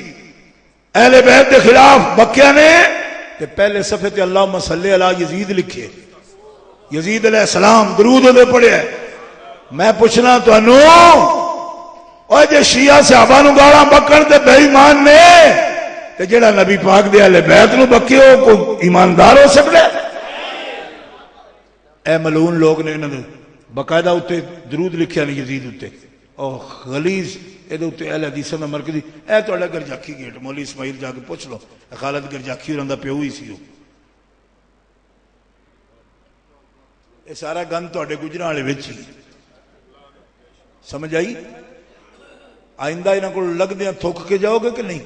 اہل بیت کے خلاف بکیا نے تے پہلے صفحے تے اللہم صلی علی یزید لکھے. یزید علیہ السلام درود دے پڑھے. میں پوچھنا تو انو اور جے شیعہ صحابہ نو گالاں بکن تے بے ایمان نے تے جڑا نبی پاک دے اہل بیت نو بکے ہو کو ایماندار ہو سکتا ہے؟ اے ملعون لوگ نے انہوں نے باقاعدہ اتنے درود لکھیا نہیں یزید اتنے اور غلیظ یہ اتنے اہل حدیث کا مرکزی. اے تھوڑا گرجاکھی گیٹ مولی اسماعیل جا کے پوچھ لو خالد گرجاکھی اور پیو ہی سی. یہ سارا گند تے گجراں والے وچ ہی. سمجھ آئی؟ آئندہ انہاں کو لگدیاں تھک کے جاؤ گے کہ نہیں؟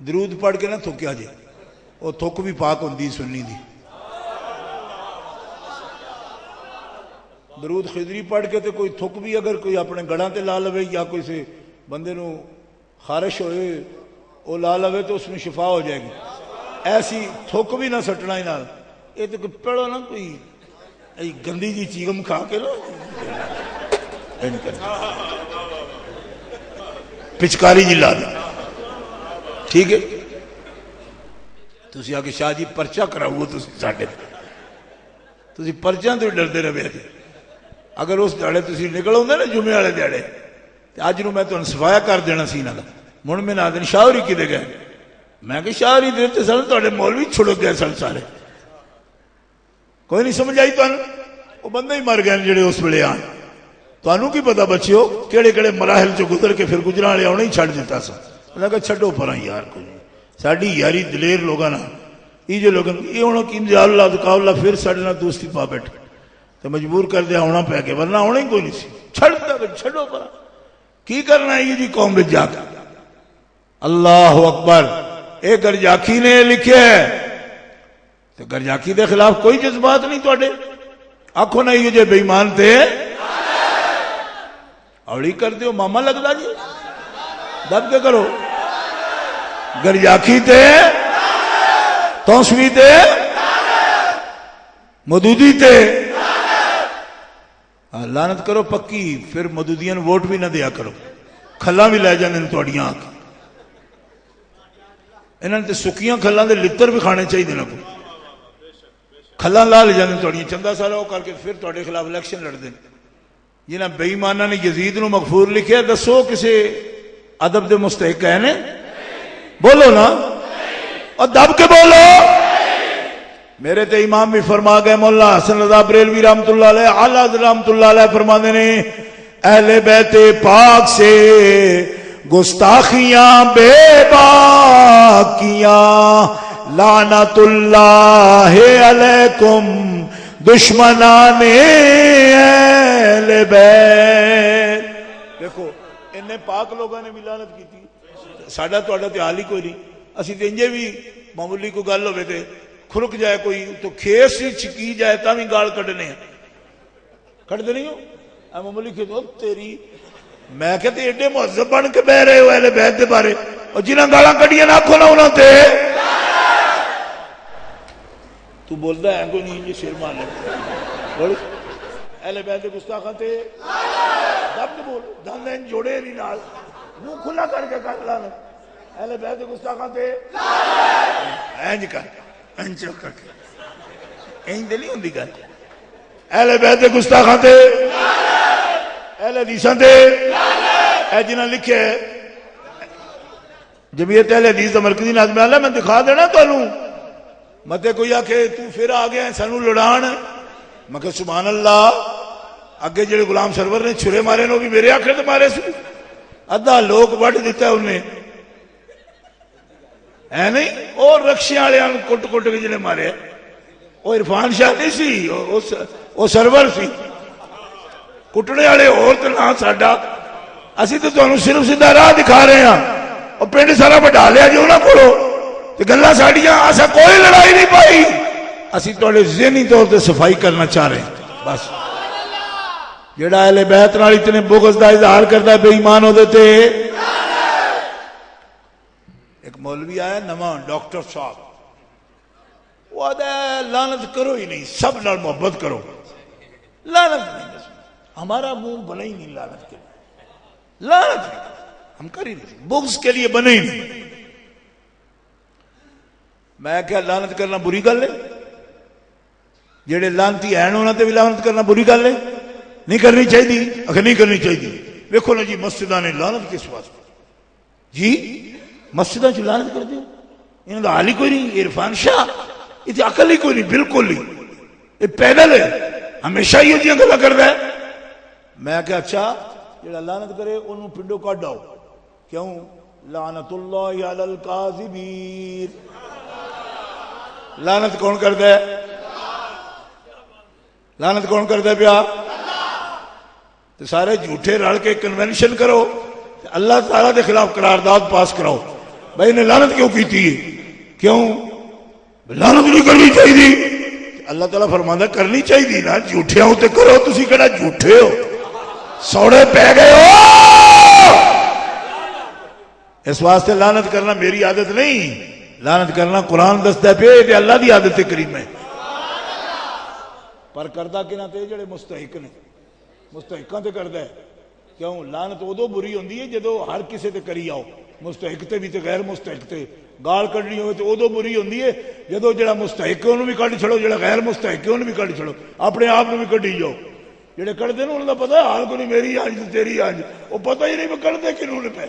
درود پڑھ کے نہ تھکیا جے. وہ تھک بھی پاک ہوندی سنی دی. درود خضری پڑھ کے تے کوئی تھک بھی اگر کوئی اپنے گڑاں تے لا لوے یا کوئی سے بندے نو خارش ہوئے وہ لا لوے تو اس میں شفا ہو جائے گی. ایسی تھک بھی نہ سٹنا ہی نہ. یہ تو پڑھو نا کوئی گندی جی چیگم کھا کے لو پچکاری جی لا دیں. ٹھیک ہے تسی آ کے شاہ جی پرچہ کراؤ تسی ساڈے تسی پرچیاں تو ڈردے رہے جی. اگر اس دیہڑے تسی نکل آؤندے نا جمعے والے دیہڑے اج نو میں تمہیں صفایا کر دینا سی انہاں دا. مڑ میں نہ دن شاہری کدے گئے؟ میں کہ شاہری دیتے سن تواڈے مولوی چھڑک گئے سن سارے. کوئی نہیں سمجھ آئی تمہیں؟ وہ بندے ہی مر گئے جڑے اس ویلے آن. تمہیں کی پتا بچیو کہڑے کہڑے مراحل چ گزر کے پھر گجراں والے آنا ہی چھڑ دیتا سا. میں کہ چھڈو پراں یار کوئی نہیں. ساڈی یاری دلیر لوگاں نال یہ جو لوگ یہ ہونا کہ اللہ دکا اللہ پھر ساڈے نال دوستی پا بیٹھے تو مجبور کر دیا آنا پی گیا ورنہ آنا ہی کوئی نہیں سی. چھڈو پراں کی کرنا ہے یہ جی قوم میں جا کے. اللہ اکبر. اے گرجاکھی نے لکھے ہے تو گرجاکھی دے خلاف کوئی جذبات نہیں تواڈے. آکھو نا یہ جو بے ایمان تھے اولی کر دیو ماما لگتا جی دب کے کرو گریاکھی تے توسوی تے مدودی تے لعنت کرو پکی پھر مدودیاں ووٹ بھی نہ دیا کرو کھلا بھی لے جانے توڑیاں آکھ انہوں نے سکیاں کھلان دے لتر بھی کھانے چاہیے دینا کو کھلان لا لے جانے توڑیاں چندہ سالہ ہو کر کے پھر توڑے خلاف الیکشن لڑ دیں جنہ بے ایمانہ نے یزید نو مغفور لکھے دسو کسے ادب دے مستحق ہے نے بولو نا اور دب کے بولو میرے تے امام بھی فرما گئے مولا حسن رضا بریلوی رحمت اللہ علیہ اعلیٰ رحمت اللہ علیہ فرما دینے اہل بیت پاک سے گستاخیاں بے باکیاں لعنت اللہ علیکم دشمنان اہل بیت دیکھو انہیں پاک لوگوں نے بھی لعنت کی تھی ساڑھا تو اڈا تے حال ہی کوئی نہیں اسی تے انجے بھی معمولی کو گل ہوئے تھے کھرک جائے کوئی تو کھیس ہی چکی جائے تا بھی گال کٹنے ہیں کٹ دے نہیں ہو اے معمولی کھیس ہو تیری میں کہتے ایڈے مہذب بن کے بہ رہے ہو اہل بیت دے بارے اور جنہاں گالاں کٹیاں نہ کھولا انہاں تے تو بولدا ہے کوئی نہیں یہ شیر مان لے اہل بیت دے گستاخاں تے دب بول داندیں جوڑے نہیں نال منہ کھلا کر کے کر لانا اہل بیت دے گستاخاں تے اینج کر اینج کر کے اینج دے نہیں ہوندی گل اہل بیت دے گستاخاں تے اہل حدیثاں تے اے جنہاں لکھے جمعیت اہل حدیث دا مرکزی ناظم اللہ میں دکھا دینا تانوں متے کوئی آکھے تو پھر آ گیا سانو لڑان میں کہ سبحان اللہ اگے جڑے غلام سرور نے چھرے مارے نو بھی میرے آکھے تے مارے سی ادھا لوگ وڈ دیتا ہے انہیں ہے نہیں اور رکشے والے کٹ کٹ کے جڑے مارے وہ عرفان شاہ نہیں سی وہ سرور سی کٹنے والے اور تو نہ ساڈا اسی تو تانوں صرف سیدھا راہ دکھا رہے ہیں اور پنڈ سارا بڑھا لیا جو نہ کھولو تو گلاں ساڈیاں اسا کوئی لڑائی نہیں پائی اسی تواڈے ذہنی طور تے صفائی کرنا چاہ رہے ہیں بس جڑا اہل بیت نال اتنے بغض دا اظہار کردا ہے بے ایمان ہو دیتے ایک مولوی آیا نواں ڈاکٹر صاحب وہ آدھا ہے لعنت کرو ہی نہیں سب نال محبت کرو لعنت نہیں ہمارا منہ بنا ہی نہیں لعنت کے لیے لعنت نہیں ہم کر ہی نہیں بغض کے لیے بنے ہی نہیں میں کیا لعنت کرنا بری گل ہے جڑے لعنتی ہیں انہاں تے بھی لعنت کرنا بری گل ہے نہیں کرنی چاہیے اگر نہیں کرنی چاہیے دیکھو نا جی مسجداں نے لعنت کس واسطے جی مسجداں چ لعنت کر دیں انہاں دا حال ہی کوئی نہیں عرفان شاہ یہ عقل ہی کوئی نہیں بالکل نہیں یہ پیدل ہے ہمیشہ ہی یہ گلاں کردا ہے میں کہ اچھا جڑا لعنت کرے انہوں پنڈوں کٹ آؤ کیوں لعنت اللہ علی الکاذبین لعنت کون کردا ہے لعنت کون کردا ہے پیا تو سارے جھوٹے رل کے کنونشن کرو اللہ تعالیٰ کے خلاف قرارداد پاس کراؤ بھائی نے لعنت کیوں کی تھی کیوں لعنت نہیں کرنی چاہیے اللہ تعالیٰ فرماندا کرنی چاہیے نا جھوٹے ہوتے کرو تسی کہڑا جھوٹے ہو سوڑے پہ گئے ہو اس واسطے لعنت کرنا میری عادت نہیں لعنت کرنا قرآن دستا ہے پہ اللہ دی عادت کریم ہے پر کردہ کنا تے جڑے مستحق نے مستحقاں تے کردہ ہے کیوں لعنت ادو بری ہوندی ہے جدو ہر کسے تے کری آؤ مستحق تے بھی تے غیر مستحق تے گال کڈنی ہوئے تو ادو بری ہوندی ہے جدو جڑا مستحق ہے انہوں بھی کڈ چھڑو جڑا غیر مستحق ہے انہوں بھی کڈ چھڑو اپنے آپ نے بھی کڈی جاؤ جڑے کڈ دے انہوں دا پتہ ہے حال کو نہیں میری آنج تے تیری آنج وہ پتہ ہی نہیں میں کڈ دے کنوں نے پہ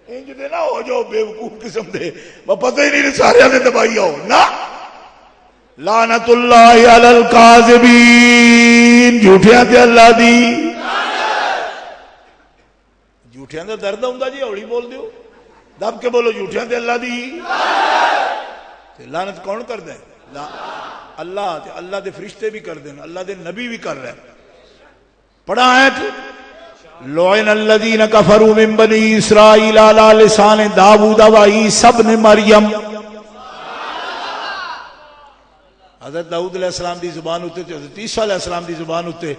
انج دے نہ ہو جاؤ بے وقوف قسم دے وہ پتہ ہی نہیں سارے دے دبائی آؤ نہ لعنت اللہ علی الکاذبین جھوٹیاں تے اللہ دی جھوٹیاں دا درد ہوندا جی ہولی بول دیو دب کے بولو جھوٹیاں تے اللہ دی لعنت کون کردا ہے اللہ تے اللہ دے فرشتے بھی کر دین اللہ دے نبی بھی کر رہے ہیں پڑھا آیت لعن الذین کفروا من بنی اسرائیل علی لسان داؤد و عیسی ابن مریم حضرت داؤد علیہ السلام دی زبان ہوتے تے حضرت عیسیٰ علیہ السلام دی زبان ہوتے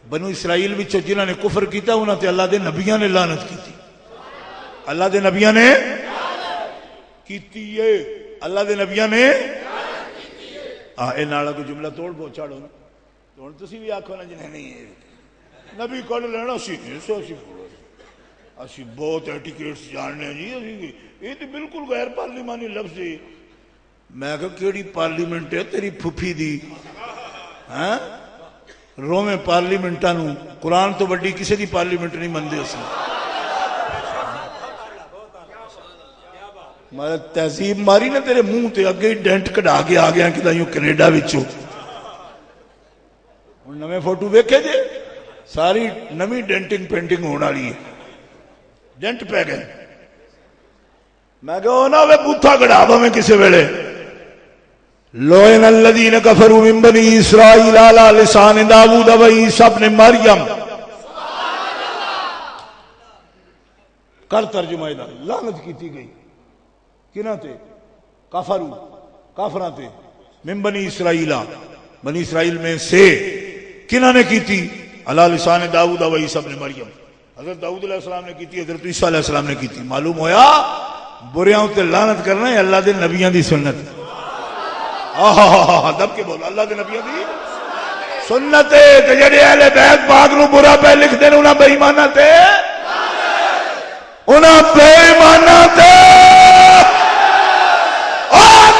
بنو اسرائیل وچوں جنہاں نے کفر کیتا انہاں تے اللہ دے نبیاں نے لعنت کیتی. اللہ دے نبیاں نے کیتی ہے. اللہ دے نبیاں نے اے نالا کو جملہ توڑ پہنچاڑو نا. ہن تسی بھی آکھو نا جنہیں نہیں نبی کڈ لینا سی اسی بہت ایٹیکیٹس جاننے جی اسی یہ تو بالکل غیر پارلیمانی لفظ ہے. میں کہا کیڑی پارلیمنٹ ہے تیری پھپھی دی ہاں رومیں پارلیمنٹاں نو قرآن تو بڑی کسی دی پارلیمنٹ نہیں مندے اسی. مارا تہذیب ماری نا تیرے منہ تے اگے ڈینٹ کڈا کے آ گیا کہ یوں کینیڈا وچوں. ہن نویں فوٹو ویکھے جے ساری نویں ڈینٹنگ پینٹنگ ہونے والی ہے. ڈینٹ پہ گئے. میں کہا نا وے بوتھا کڈا میں کسی ویلے لوئن الذین کفروا من بنی اسرائیل علی لسان داؤد و عیسی ابن مریم. کر ترجمہ دا لعنت کیتی گئی کنہاں تے کفروا کافراں تے من بنی اسرائیل بنی اسرائیل میں سے کنہاں نے کیتی علی لسان داؤد و عیسی ابن مریم. حضرت داؤد علیہ السلام نے کیتی حضرت عیسیٰ علیہ السلام نے کیتی. معلوم ہویا بریاں تے لعنت کرنا ہے اللہ دے نبیاں دی سنت. دب کے بولو اللہ دے نبیاں دی سنت ہے. تے جڑے اہل بیت پاک نو برا پہ لکھ دے انہاں بے ایماناں تے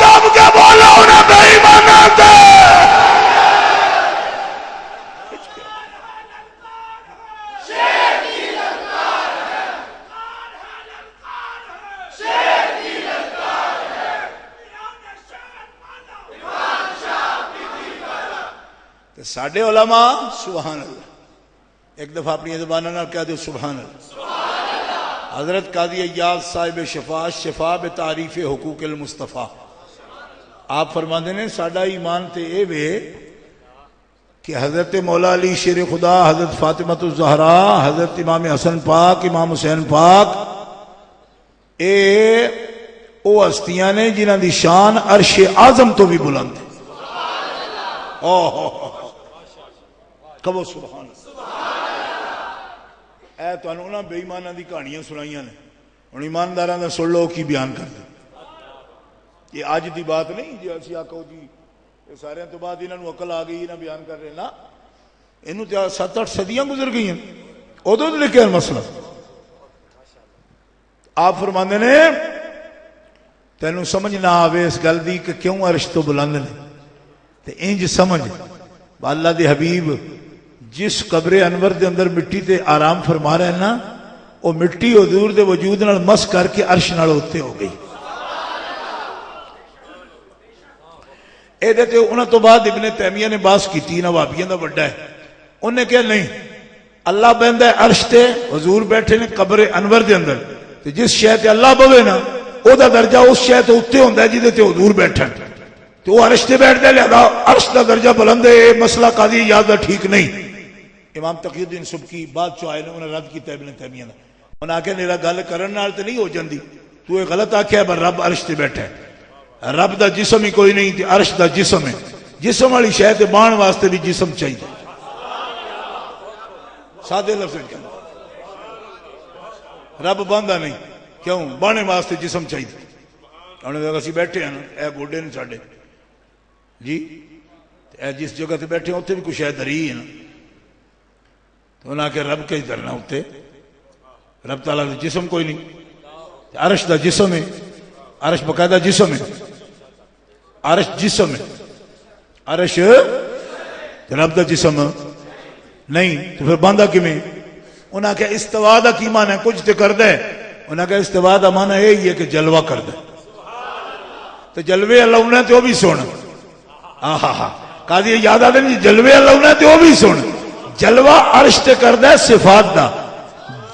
دب کے بولو انہاں بے ایماناں تے. ساڈے علماء سبحان اللہ ایک دفعہ اپنی زبانوں نال کہہ دو سبحان اللہ. حضرت قاضی ایاز صاحب شفا شفا بتعریف حقوق المصطفیٰ آپ فرماندے نے ساڈا ایمان تے اے وے کہ حضرت مولا علی شیر خدا حضرت فاطمہ الزہرا حضرت امام حسن پاک امام حسین پاک اے او ہستیاں نے جنہاں دی شان عرش اعظم تو بھی بلند ہے. کہو سبحان اے تو انہوں نے بے ایمانہ دی کہانیاں سنائیاں نے. ان ایمانداراں دا سن لو کی بیان کر دیں. یہ آج دی بات نہیں جی اسی آکھو جی یہ سارے تو بعد انہوں نے عقل آ گئی انہوں بیان کر رہے نا. انہوں تے 7-8 صدیاں گزر گئی ہیں ادھر تو لکھے مسئلہ. آپ فرماندے نے تینوں سمجھ نہ آوے اس گل دی کہ کیوں عرش تو بلند نے تے انج سمجھ اللہ دے حبیب جس قبر انور دے اندر مٹی تے آرام فرما رہے ہیں نا وہ مٹی حضور دے وجود نال مس کر کے عرش نال ہوتے ہو گئی. اے دیتے انہوں تو بعد ابن تیمیہ نے باس کی تین وابیاں دا بڑا ہے. انہوں نے کہا نہیں اللہ بہندہ ہے عرش تے حضور بیٹھے نے قبر انور دے اندر تے جس شے تے اللہ بوے نا او دا درجہ اس شے تے اوتے ہوندا ہے جدے تے حضور بیٹھن تو وہ عرش تے بیٹھ دے لہذا عرش دا درجہ بلند ہے. مسئلہ قاضی یاد ٹھیک نہیں. امام تقی الدین سبکی بعد چو آئے نے انہوں نے رد کیتا ابن تیمیہ نے. انہوں نے کہا میرا گل کرن نال تے نہیں ہو جاندی تو یہ غلط آکھیا ہے رب عرش تے بیٹھا ہے. رب دا جسم ہی کوئی نہیں تے عرش دا جسم ہے. جسم والی شے تے بان واسطے بھی جسم چاہیے. سادے لفظ کہنا رب باندھا نہیں کیوں بانے واسطے جسم چاہیے. انہوں نے کہا اسی بیٹھے ہیں اے گوڈے نے ساڈے جی اے جس جگہ تے بیٹھے ہیں اتنے بھی کچھ ہے دری ہے نا. تو انہوں نے کہا رب کے درنا اتنے رب تعالیٰ دا جسم کوئی نہیں. عرش دا جسم ہے. عرش باقاعدہ جسم ہے. عرش جسم ہے. عرش رب دا جسم نہیں تو پھر باندھا کیویں. انہوں نے کہا استوا دا کی معنی ہے کچھ تے کردا ہے. انہوں نے کہا استوا دا معنی یہی ہے کہ جلوہ کردا ہے. تو جلوے اللہ انہیں تے وہ بھی سن. قاضی یاد آتے ہیں جلوے اللہ انہیں تے وہ بھی سن. جلوہ عرش تے کردا ہے صفات دا.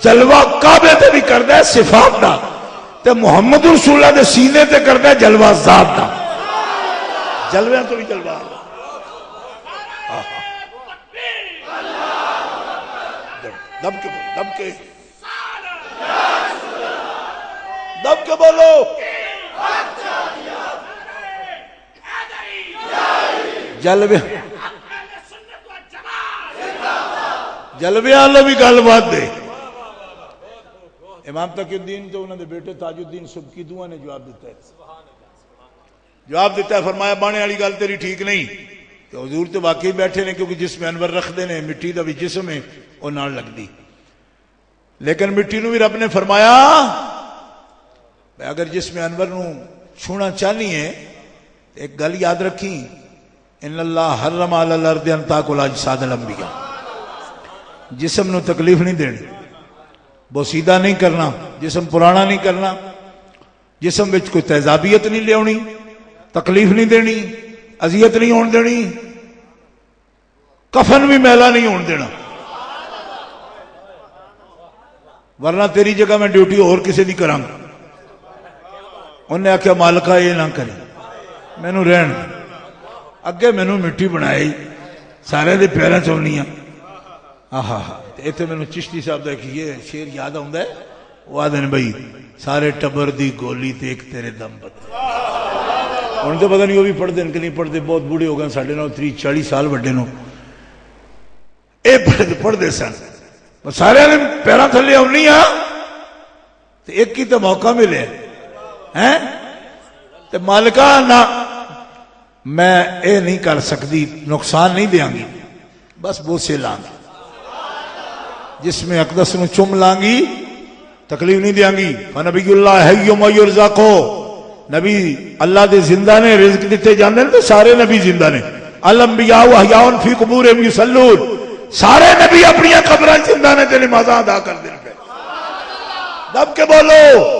جلوہ کعبے تے بھی کردا ہے صفات دا. تے محمد رسول اللہ دے سینے تے کردا ہے جلوہ ذات دا. جلوے تو بھی جلوہ دب کے دب کے دب کے بولو جلوے جلوے والا بھی گل بات دے. امام تقی الدین تو انہوں نے بیٹے تاج الدین سبکی دعا نے جواب دیتا ہے. جواب دیتا ہے فرمایا بانے والی گل تیری ٹھیک نہیں کہ حضور تو واقعی بیٹھے نے کیونکہ جسم انور رکھتے ہیں مٹی دا بھی جسم ہے وہ نال لگتی لیکن مٹی نو بھی رب نے فرمایا اگر جسم انور نو چھونا چاہنی ہے ایک گل یاد رکھی ان اللہ حرم علی الارض ان تاکل اجساد الانبیاء. جسم نو تکلیف نہیں دینی بوسیدہ نہیں کرنا جسم پرانا نہیں کرنا جسم وچ کوئی تیزابیت نہیں لیاونی تکلیف نہیں دینی اذیت نہیں ہون دینی کفن بھی میلا نہیں ہون دینا ورنہ تیری جگہ میں ڈیوٹی اور کسی دی کراں گا. انہیں نے آخیا مالکا یہ نہ کرے مینوں رہن اگے مینوں مٹی بنائی سارے دے پیراں چونیاں آہا اتنے مینوں چشتی صاحب دا یہ شیر یاد آتا ہے وہ آدھے بھائی سارے ٹبر دی گولی تے ایک تیرے دم بدے. ہوں تو پتہ نہیں وہ بھی پڑھتے کہ نہیں پڑھتے بہت بوڑھے ہو گئے ساڑھے 30-40 سال وڈے نو اے پڑھتے سن سارے پیروں تھلے آنی ہاں تو ایک ہی تو موقع ملے ہیں تو مالکا نہ میں اے نہیں کر سکتی نقصان نہیں دیاں گی بس بوسے لاں گی جس میں اقدس نو چم لاں گی تکلیف نہیں دیاں گی. فنبی اللہ حی و یرزقو نبی اللہ دے زندہ نے رزق دیتے جاندے تو سارے نبی زندہ نے. الانبیاء احیاء فی قبورہم یصلون سارے نبی اپنی قبراں زندہ نے تے نمازاں ادا کر دین پہ. دب کے بولو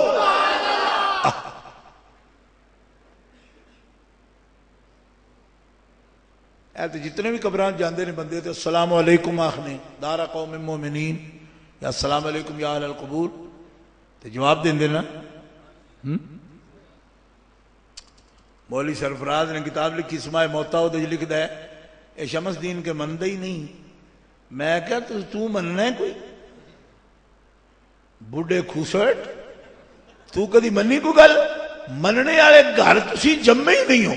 اے تو جتنے بھی قبران جاندے نے بندے تو السلام علیکم آخنے دار قوم مومنین یا السلام علیکم یا اہل القبور تو جواب دیں دینا. مولوی سرفراز نے کتاب لکھی اسماء موتا وہ لکھ ہے اے شمس دین کے مندہ ہی نہیں. میں کہا تو مننا ہے کوئی بوڑھے خوسٹ تو کدی منی کو گل مننے والے گھر تسی جمے ہی نہیں ہو.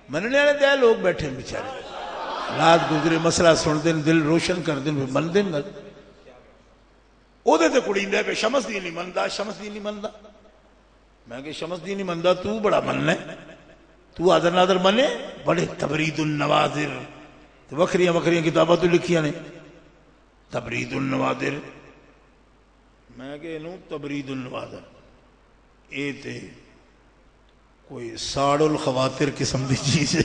مننے والے دے لوگ بیٹھے ہیں بیچارے رات گزرے مسئلہ سن دین دل روشن کر دین من دین گل او دے تے کڑی دے پہ شمس دین نہیں مندا شمس دین نہیں مندا. میں کہ شمس دین نہیں مندا تو بڑا مننا ہے تو آدر نادر منے بڑے تبرید النوادر وکھریاں وکھریاں کتاباں تو لکھیاں نے تبرید النوادر. میں کہ انہوں تبرید النوادر اے تے کوئی ساڑ الخواتر قسم دی چیز ہے.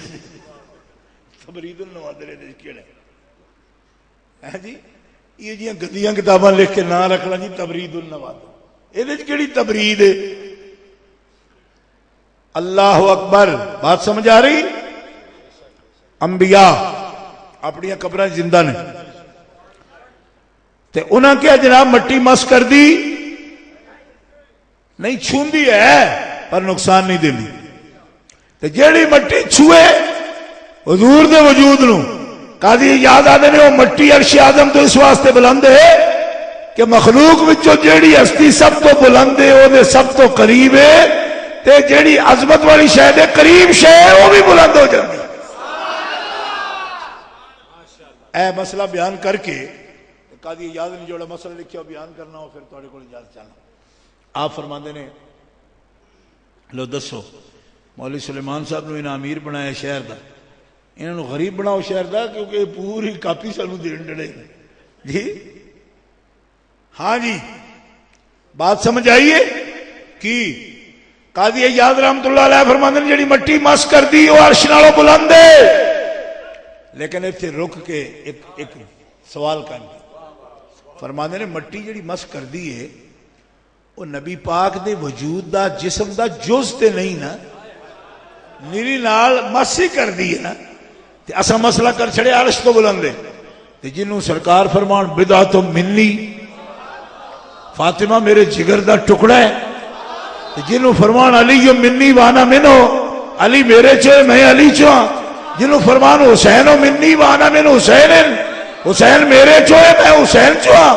تبرید النوادر ہے کیڑے ہے جی یہ جی گندیاں کتاباں لکھ کے نہ رکھنا جی تبرید النوادر یہ کیڑی تبرید ہے. اللہ اکبر بات سمجھ آ رہی. انبیاء اپنی قبریں زندہ نے تے انہاں کیا جناب مٹی مس کر دی نہیں چھوندی ہے پر نقصان نہیں دیندی. تے جیڑی مٹی چھوئے حضور دے وجود نو قاضی یاد آدھے نے وہ مٹی عرش اعظم تو اس واسطے بلند ہے کہ مخلوق وچوں جیڑی ہستی سب تو بلند ہے وہ دے سب تو قریب ہے تے جیڑی عظمت والی شے دے قریب شے وہ بھی بلند ہو جاتی. اے مسئلہ بیان کر کے قاضی یاد نہیں جوڑا مسئلہ لکھیا بیان کرنا ہو پھر تھوڑے کو اجازت چاہنا. آپ فرماندے نے لو دسو مولوی سلیمان صاحب نے انہاں امیر بنایا شہر دا انہوں نے غریب بناؤ شہر دا کیونکہ پوری کاپی سانو دین ڈڑے جی. ہاں جی بات سمجھ آئیے کی قاضی یاد رحمت اللہ علیہ فرماندے نے جڑی مٹی مس کر دی وہ عرش نالوں بلند ہے. لیکن ایتھے رک کے ایک سوال کر فرماندے نے مٹی جڑی مس کر دی ہے وہ نبی پاک دے وجود دا جسم دا جز تے نہیں نا نیری نال مس ہی کر دی ہے نا تے اسا مسئلہ کر چھڑے عرش تو بلند ہے تے جنوں سرکار فرمان بدعت منی فاطمہ میرے جگر دا ٹکڑا ہے تے جنوں فرمان علی منی وانا منو علی میرے چوئے میں علی چوہاں جنوں فرمان حسین منی وانا من حسین حسین میرے چوئے میں حسین چوہاں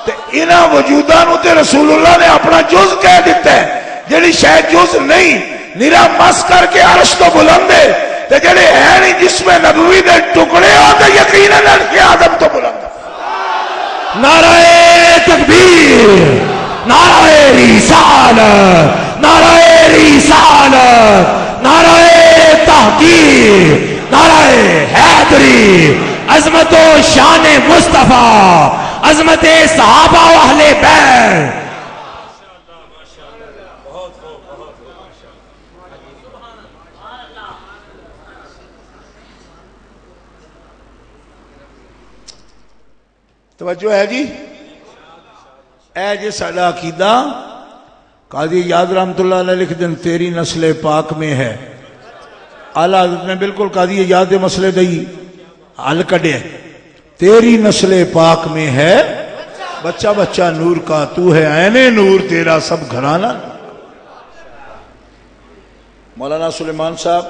تے انہاں وجودانوں تے رسول اللہ نے اپنا جز کہہ دیتا ہے. جڑی شاید جز نہیں نیرا مس کر کے عرش تو بلند ہے تے جڑے ہیں نہیں جس میں نبوی دے ٹکڑے ہوتے یقیناً عرش آدم تو بلند ہے. نعرہ تکبیر، نعرہ رسالت، نعرہ رسالت، نعرہ تحقیق، نعرہ حیدری، عظمت و شان مصطفیٰ، عظمت صحابہ و اہل بیت. توجہ ہے جی. اے جی ساڈا عقیدہ قاضی یاد رحمت اللہ علیہ لکھ دن تیری نسل پاک میں ہے. اعلیٰ حضرت نے بالکل قاضی یاد مسئلے دئی حل کڈے. تیری نسل پاک میں ہے بچہ بچہ نور کا، تو ہے عین نور تیرا سب گھرانہ. مولانا سلیمان صاحب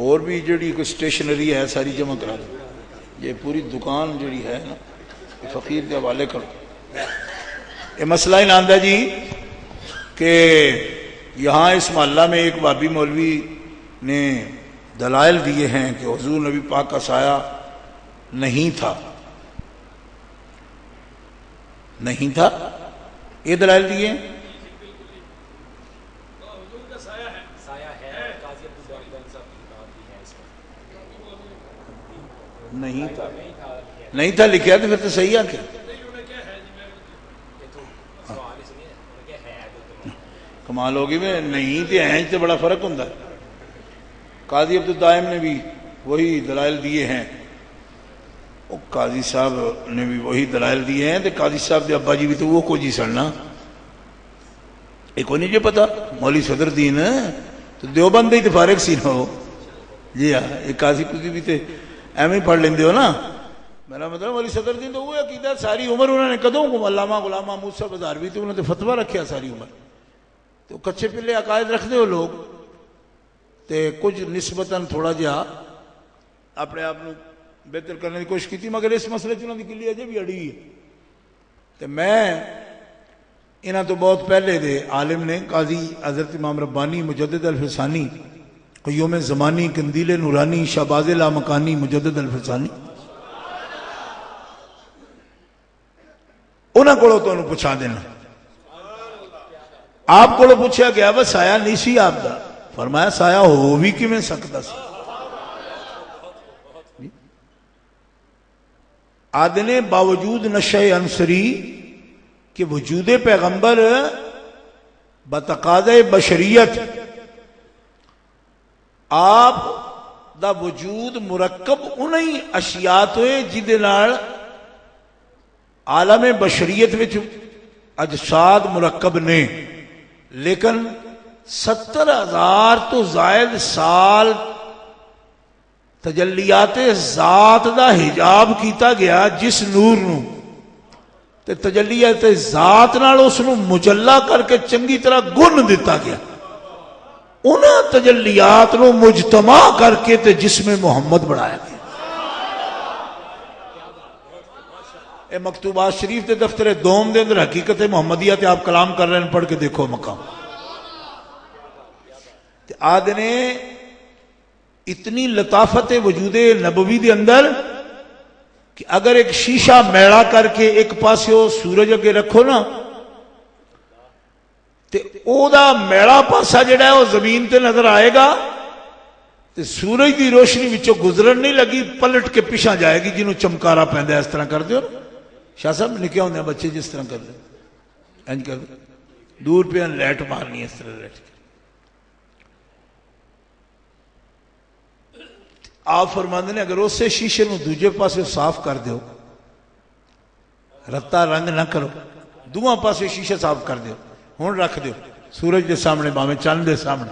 اور بھی جڑی کوئی اسٹیشنری ہے ساری جمع کرا دو. یہ پوری دکان جڑی ہے نا فقیر کے حوالے کرو. یہ مسئلہ ہی ناندہ جی کہ یہاں اس محلہ میں ایک بابی مولوی نے دلائل دیے ہیں کہ حضور نبی پاک کا سایہ نہیں تھا. نہیں تھا یہ دلائل دیے نہیں تھا. نہیں تھا لکھا تو پھر تو صحیح ہے. کیا کمال ہوگی میں نہیں تھے ہیں تو بڑا فرق ہوتا ہے. قاضی عبد الدائم نے بھی وہی دلائل دیے ہیں، قاضی صاحب نے بھی وہی دلائل دیے ہیں. تو قاضی صاحب دے ابا جی بھی تو وہ کو جی سڑنا ایک کو نہیں جو پتا مولوی صدر دین تو دیوبند ہی تو فارغ سی نہ ہو جی. ہاں ایک قاضی کسی بھی تے ایویں ہی پڑھ لیندے ہو نا. میرا مطلب مولوی صدر دین تو وہ عقیدہ ساری عمر انہوں نے کدوں علامہ غلام محمود صاحب ہزاروی تو انہوں نے فتویٰ رکھیا ساری عمر. تو کچے پلے عقائد رکھ دے ہو لوگ تے کچھ نسبتاً تھوڑا جہا اپنے آپ کو بہتر کرنے کی کوشش کی تھی، مگر اس مسئلے چ انہوں کی کلی اجے بھی اڑی ہے. تو میں انہاں تو بہت پہلے دے عالم نے قاضی حضرت امام ربانی مجدد الفسانی قیوم زمانی قندیل نورانی شہباز لامکانی مجدد الفسانی انہاں کو تو انہوں پوچھا دینا. آپ کو پوچھا گیا وہ سایہ نہیں سی آپ دا، فرمایا سایہ ہو بھی کی میں سکتا سی. آدنے باوجود نشہ انصری کہ وجود پیغمبر بتقاضۂ بشریت آپ دا وجود مرکب انہی اشیات ہوئے جدے نال عالم بشریت وچ اجساد مرکب نے، لیکن 70,000 تو زائد سال تجلیات ذات دا حجاب کیتا گیا جس نور نو تے تجلیات ذات نال اس نو مجلہ کر کے چنگی طرح گن دیتا گیا. انہاں تجلیات نو مجتمع کر کے تے جسم محمد بنایا گیا. اے مکتوبات شریف دے دفتر دوم دے اندر حقیقت محمدیہ تے آپ کلام کر رہے ہیں، پڑھ کے دیکھو مقام. تے آدھنے اتنی لطافت وجود نبوی دے اندر کہ اگر ایک شیشہ میڑا کر کے ایک پاسے سورج اگے رکھو نا تے او دا میڑا پاسا جڑا ہے وہ زمین تے نظر آئے گا تے سورج دی روشنی وچوں گزرن نہیں لگی پلٹ کے پیچھے جائے گی. جنہوں چمکارا پیندا ہے اس طرح کر دیو. شاہ صاحب نکے ہوندے ہیں بچے جس طرح کر دیں انج کر دیں دور پہ لائٹ مارنی ہے اس طرح لائٹ. آپ فرماندے نے اگر اسے شیشے نو دوجے پاسے صاف کر دیو، رتا رنگ نہ کرو، دوواں پاسے شیشے صاف کر دیو، ہن رکھ دیو سورج دے سامنے باویں چاند دے سامنے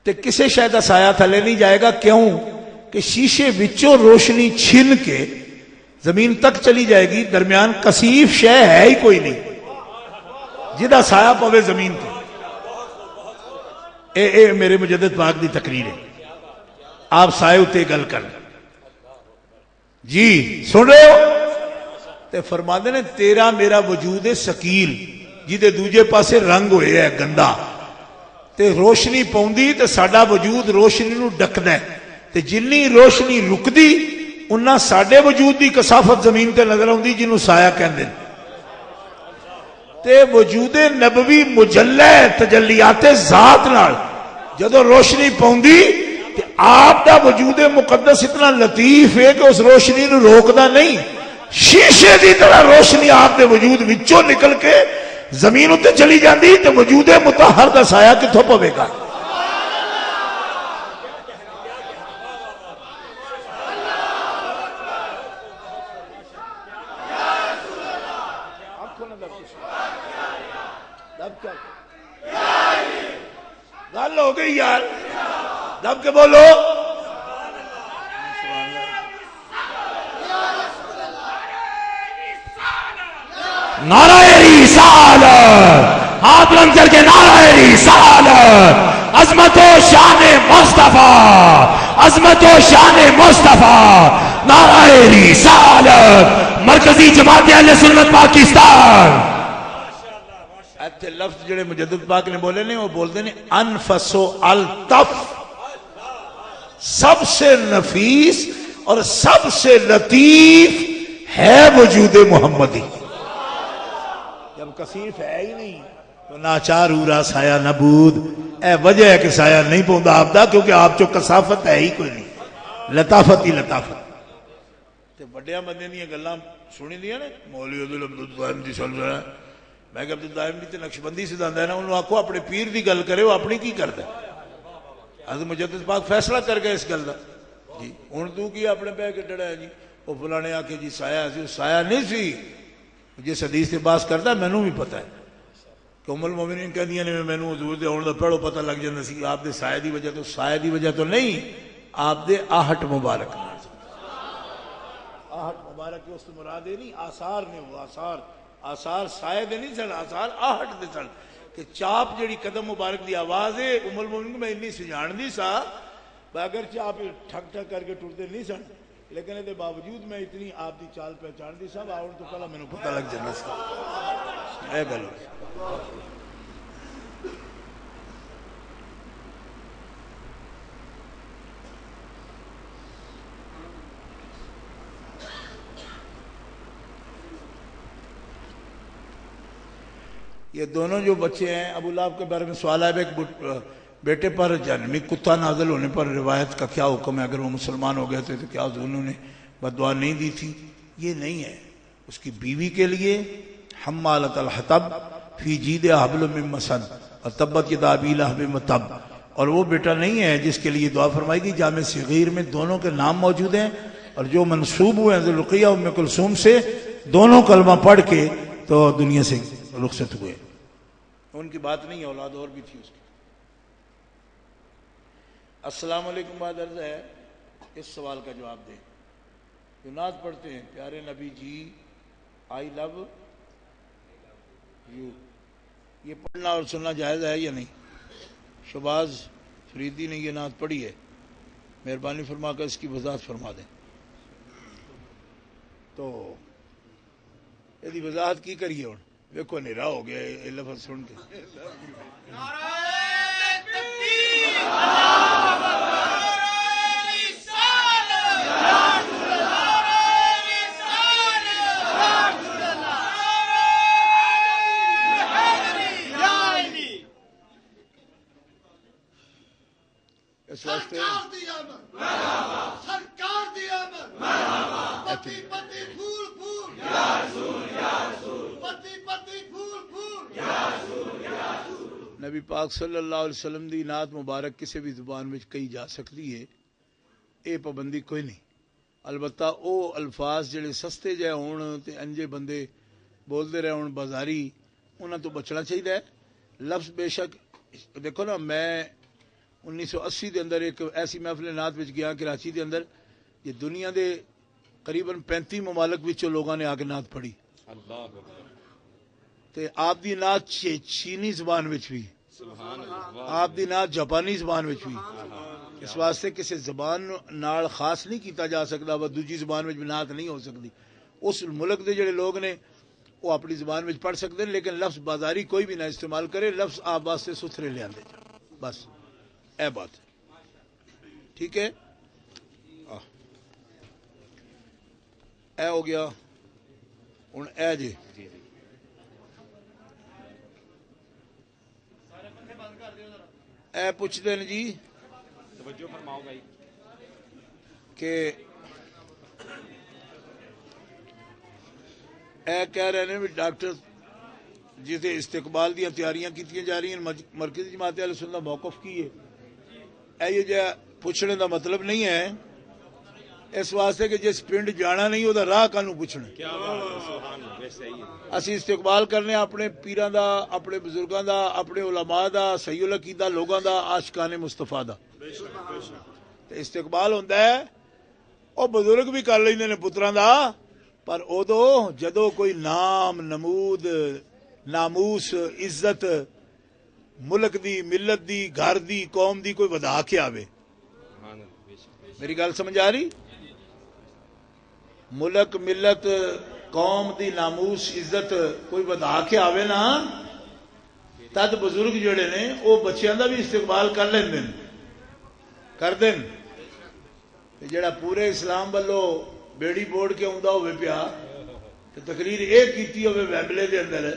تے کسے شے دا سایہ تھلے نہیں جائے گا. کیوں کہ شیشے وچوں روشنی چھن کے زمین تک چلی جائے گی، درمیان کثیف شے ہے ہی کوئی نہیں جدا سایہ پوے زمین تے. اے میرے مجدد پاک دی تقریر ہے. آپ سائے اتے گل کر جی سن رہے ہو. تے فرماندے نے تیرا میرا وجود سکیل جدے دوجے پاسے رنگ ہوئے ہے گندا تے روشنی پوندی تے ساڈا وجود روشنی نو ڈکدا ہے تے جنی روشنی رکدی انہاں ساڈے وجود دی کثافت زمین تے نظر آؤندی جنوں سایہ کہندے تے وجود نبوی مجلہ تجلیات ذات نال جدو روشنی پوندی تے آپ دا وجود مقدس اتنا لطیف ہے کہ اس روشنی نو روکدا نہیں، شیشے دی طرح روشنی آپ دے وجود وچوں نکل کے زمین اتے چلی جاندی تے وجود مطہر دا سایہ کتھوں پوے گا؟ گل ہو گئی یار، دب کے بولو نعرہ رسالت، ہاتھ بلند کر کے نعرہ رسالت، عظمت و شان مصطفیٰ، عظمت و شان مصطفیٰ، نعرہ رسالت، مرکزی جماعت اہل سنت پاکستان۔ ایتھے لفظ جڑے مجدد پاک نے بولے نے وہ بولتے ہیں انفس و الطف، سب سے نفیس اور سب سے لطیف ہے وجود محمدی۔ جب کثیف ہے ہی نہیں تو ناچار اورا سایہ نبود، اے وجہ ہے کہ سایہ نہیں پوندا آپ دا، کیونکہ آپ چو کثافت ہے ہی کوئی نہیں، لطافت ہی لطافت۔ تے بڑیاں بندے نہیں گلاں سنی دیاں نے، مولوی عبدالدائم دی چل رہا ہے، میں کہ عبدالدائم دی تے نقشبندی سے داندا ہے نا، انہوں آکھو اپنے پیر دی گل کرے وہ اپنی کی کردا ہے؟ حضرت مجدد پاک فیصلہ کر گئے اس گل دا جی، ہن تو کی اپنے پہ کے ڈڑا ہے جی، وہ فلانے آ کے جی سایہ سی، سایہ نہیں سی، جس حدیث سے باس کرتا ہے مینوں بھی پتہ ہے کہ ام المومنین کہندیاں نے مینوں حضور دے آਉਣ دا پہلو پتہ لگ جاندا سی، آپ دے سایہ دی وجہ تو، سایہ دی وجہ تو نہیں، آپ دے آہٹ مبارک نال، آہٹ مبارک اس مراد نہیں، آثار نے، وہ آثار، آثار سایہ دے نہیں سن، آثار آہٹ دے سن، کہ چاپ جڑی قدم مبارک دی آواز ہے ام المومنین کو میں اتنی سجان دی سا، اگرچہ آپ ٹھک ٹھک کر کے ٹرتے نہیں سن، لیکن دے باوجود میں اتنی آپ دی چال پہچان دی صاحب آؤن تو پہلا میں نے پتہ لگ جانا سا، اے گل یہ دونوں جو بچے ہیں، ابو لہب کے بارے میں سوال ہے، ایک بیٹے پر جہنمی کتا نازل ہونے پر روایت کا کیا حکم ہے؟ اگر وہ مسلمان ہو گئے تھے تو کیا انہوں نے بد دعا نہیں دی تھی؟ یہ نہیں ہے، اس کی بیوی کے لیے حمالۃ الحطب فی جیدہا حبل من مسد اور تبت یدا ابی لہب وتب، اور وہ بیٹا نہیں ہے جس کے لیے دعا فرمائی گئی۔ جامع صغیر میں دونوں کے نام موجود ہیں، اور جو منسوب ہوئے ہیں رقیہ ام کلثوم سے، دونوں کلمہ پڑھ کے تو دنیا سے رخصت ہوئے، ان کی بات نہیں ہے، اولاد اور بھی تھی اس کی۔ السلام علیکم، بعد عرض ہے اس سوال کا جواب دیں۔ جو نعت پڑھتے ہیں پیارے نبی جی آئی لو یو، یہ پڑھنا اور سننا جائز ہے یا نہیں؟ شہباز فریدی نے یہ نعت پڑھی ہے، مہربانی فرما کر اس کی وضاحت فرما دیں۔ تو یہ وضاحت کی کریے ہوں، دیکھو نیرا ہو گیا یہ لفظ سن کے۔ اس واسطے نبی پاک صلی اللہ علیہ وسلم دی نعت مبارک کسی بھی زبان میں کہی جا سکتی ہے، اے پابندی کوئی نہیں، البتہ او الفاظ جڑے سستے جے ہون تے انجے بندے بولتے رہے ہون بازاری، انہاں تو بچنا چاہیے۔ لفظ بے شک دیکھو نا، میں 1980 دے اندر ایک ایسی محفل نعت وچ گیا کراچی دے اندر، یہ دنیا دے قریباً 35 ممالک وچوں لوگاں نے آ کے نعت پڑھی، تے آپ دی نعت چینی زبان وچ بھی، آپ دی نعت جاپانی زبان وچ بھی، اس واسطے کسی زبان نال خاص نہیں کیتا جا سکتا، وہ دوجی زبان وچ بھی نعت نہیں ہو سکتی۔ اس ملک دے جڑے لوگ نے وہ اپنی زبان وچ پڑھ سکتے ہیں، لیکن لفظ بازاری کوئی بھی نہ استعمال کرے، لفظ آپ واسطے ستھرے لے آندے جا، بس اے بات ٹھیک ہے۔ اے ہو گیا ہوں اے جی اے پوچھتے ہیں جی توجہ فرماؤ بھائی کہ اے کہہ رہے ہیں بھی ڈاکٹر جسے استقبال دیا تیاریاں کی جا رہی ہیں مرکزی جماعت اہل سنت موقف کی ہے اے یہ جو پوچھنے دا مطلب نہیں ہے اس واسطے کہ جس پنڈ جانا نہیں وہ راہ کانوں پوچھنا اسی استقبال کرنے اپنے پیراں دا اپنے بزرگاں دا اپنے علماء دا صحیح العقیدہ لوگاں دا عاشقان مصطفیٰ دا استقبال ہوندا ہے او بزرگ بھی کر لیندے نے پتراں دا پر ادو جدو کوئی نام نمود ناموس عزت ملک دی ملت دی گھر دی قوم دی کوئی ودا کے آوے میری گل سمجھ آ رہی ملک ملت قوم دی ناموس عزت کوئی ودا کے آوے نا تد بزرگ جڑے نے وہ بچیاں دا بھی استقبال کر لیندے کر دین جڑا پورے اسلام والو بیڑی بوڑ کے آندا ہوئے پیا تو تقریر ایک کیتی ہوئے ویبلے دے اندر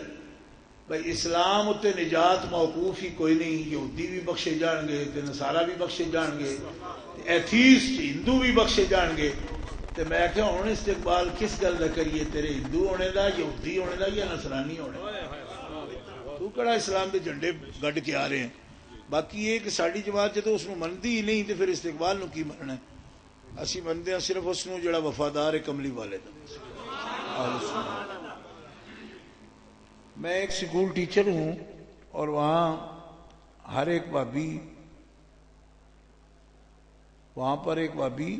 بھائی اسلام اتے نجات موقوف ہی کوئی نہیں یہودی بھی بخشے جان گے تے نصارہ بھی بخشے جان گے ایتھیسٹ ہندو بھی بخشے جان گے تے میں کہ ہن استقبال کس گل دا کریے تیرے ہندو ہونے دا یہودی ہونے دا یا نصرانی ہونے دا تو کڑا اسلام دے جھنڈے گڈ کے آ رہے ہیں باقی یہ کہ ساڈی جماعت جدوں اس نو مندی ہی نہیں تے پھر استقبال نو کی مننا ہے اسی منتے ہیں صرف اس نو جڑا وفادار ہے کملی والے دا میں ایک سکول ٹیچر ہوں اور وہاں ہر ایک بھابی وہاں پر ایک بھابی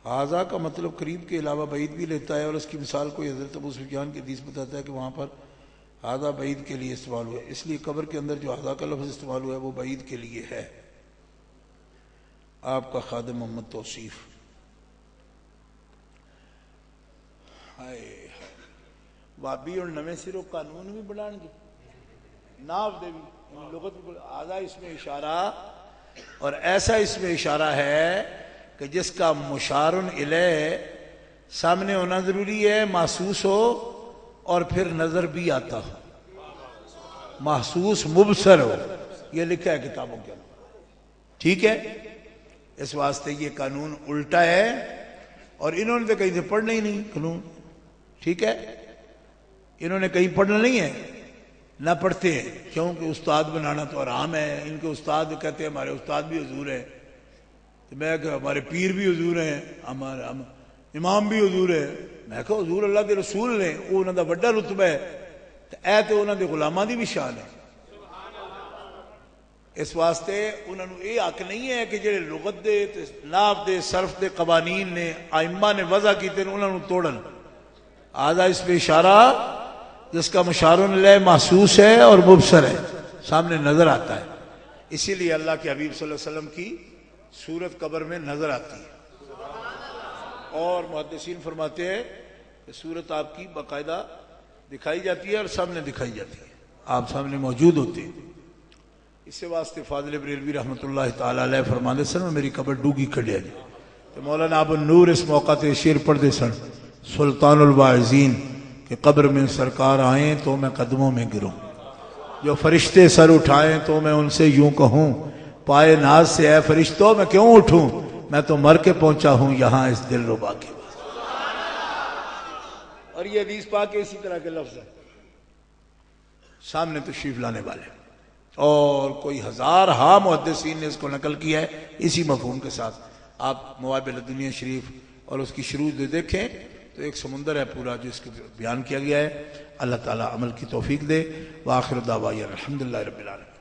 حاضہ کا مطلب قریب کے علاوہ بعید بھی لیتا ہے اور اس کی مثال کوئی حضرت ابو سفیان کی حدیث بتاتا ہے کہ وہاں پر حاضہ بعید کے لیے استعمال ہوا اس لیے قبر کے اندر جو حاضہ کا لفظ استعمال ہوا ہے وہ بعید کے لیے ہے آپ کا خادم محمد توصیف بابی اور نویں سروں قانون بھی بنان گے ناف دے بھی لغت آدھا اس میں اشارہ اور ایسا اس میں اشارہ ہے کہ جس کا مشارن الیہ سامنے ہونا ضروری ہے محسوس ہو اور پھر نظر بھی آتا ہو محسوس مبصر ہو یہ لکھا ہے کتابوں کے اندر ٹھیک ہے اس واسطے یہ قانون الٹا ہے اور انہوں نے تو کہیں سے پڑھنا ہی نہیں قانون ٹھیک ہے انہوں نے کہیں پڑھنا نہیں ہے نہ پڑھتے ہیں کیونکہ استاد بنانا تو آرام ہے ان کے استاد کہتے ہیں ہمارے استاد بھی حضور ہیں تو میں کہ ہمارے پیر بھی حضور ہیں ہمارے امام بھی حضور ہے میں کہ حضور اللہ کے رسول نے وہ انہوں کا بڑا رتبہ ہے اے تو انہوں کے غلاماں دی بھی شان ہے اس واسطے انہوں نے یہ حق نہیں ہے کہ جڑے لغت دے ناف دے صرف دے قوانین نے ائمہ نے وضع کیتے ہیں انہوں نے توڑن آدھا اس پہ اشارہ جس کا مشارن الیہ محسوس ہے اور مبصر ہے سامنے نظر آتا ہے اسی لیے اللہ کے حبیب صلی اللہ علیہ وسلم کی صورت قبر میں نظر آتی ہے اور محدثین فرماتے ہیں کہ صورت آپ کی باقاعدہ دکھائی جاتی ہے اور سامنے دکھائی جاتی ہے آپ سامنے موجود ہوتے ہیں اس سے واسطے فاضل بریلوی رحمۃ اللہ تعالی علیہ فرماندے سن میری قبر ڈوگی کھڑیا جی تو مولانا ابو النور اس موقع تے شعر پڑھتے سن سلطان الواعظین کہ قبر میں سرکار آئیں تو میں قدموں میں گروں جو فرشتے سر اٹھائیں تو میں ان سے یوں کہوں پائے ناز سے اے فرشتوں میں کیوں اٹھوں میں تو مر کے پہنچا ہوں یہاں اس دل ربا کے بعد اور یہ حدیث پاک اسی طرح کے لفظ ہے سامنے تشریف لانے والے اور کوئی ہزار ہاں محدثین نے اس کو نقل کیا ہے اسی مفہوم کے ساتھ آپ مواہب لدنیہ شریف اور اس کی شروع دیکھیں تو ایک سمندر ہے پورا جو اس کے بیان کیا گیا ہے اللہ تعالی عمل کی توفیق دے وآخر دعوانا الحمدللہ رب العالمین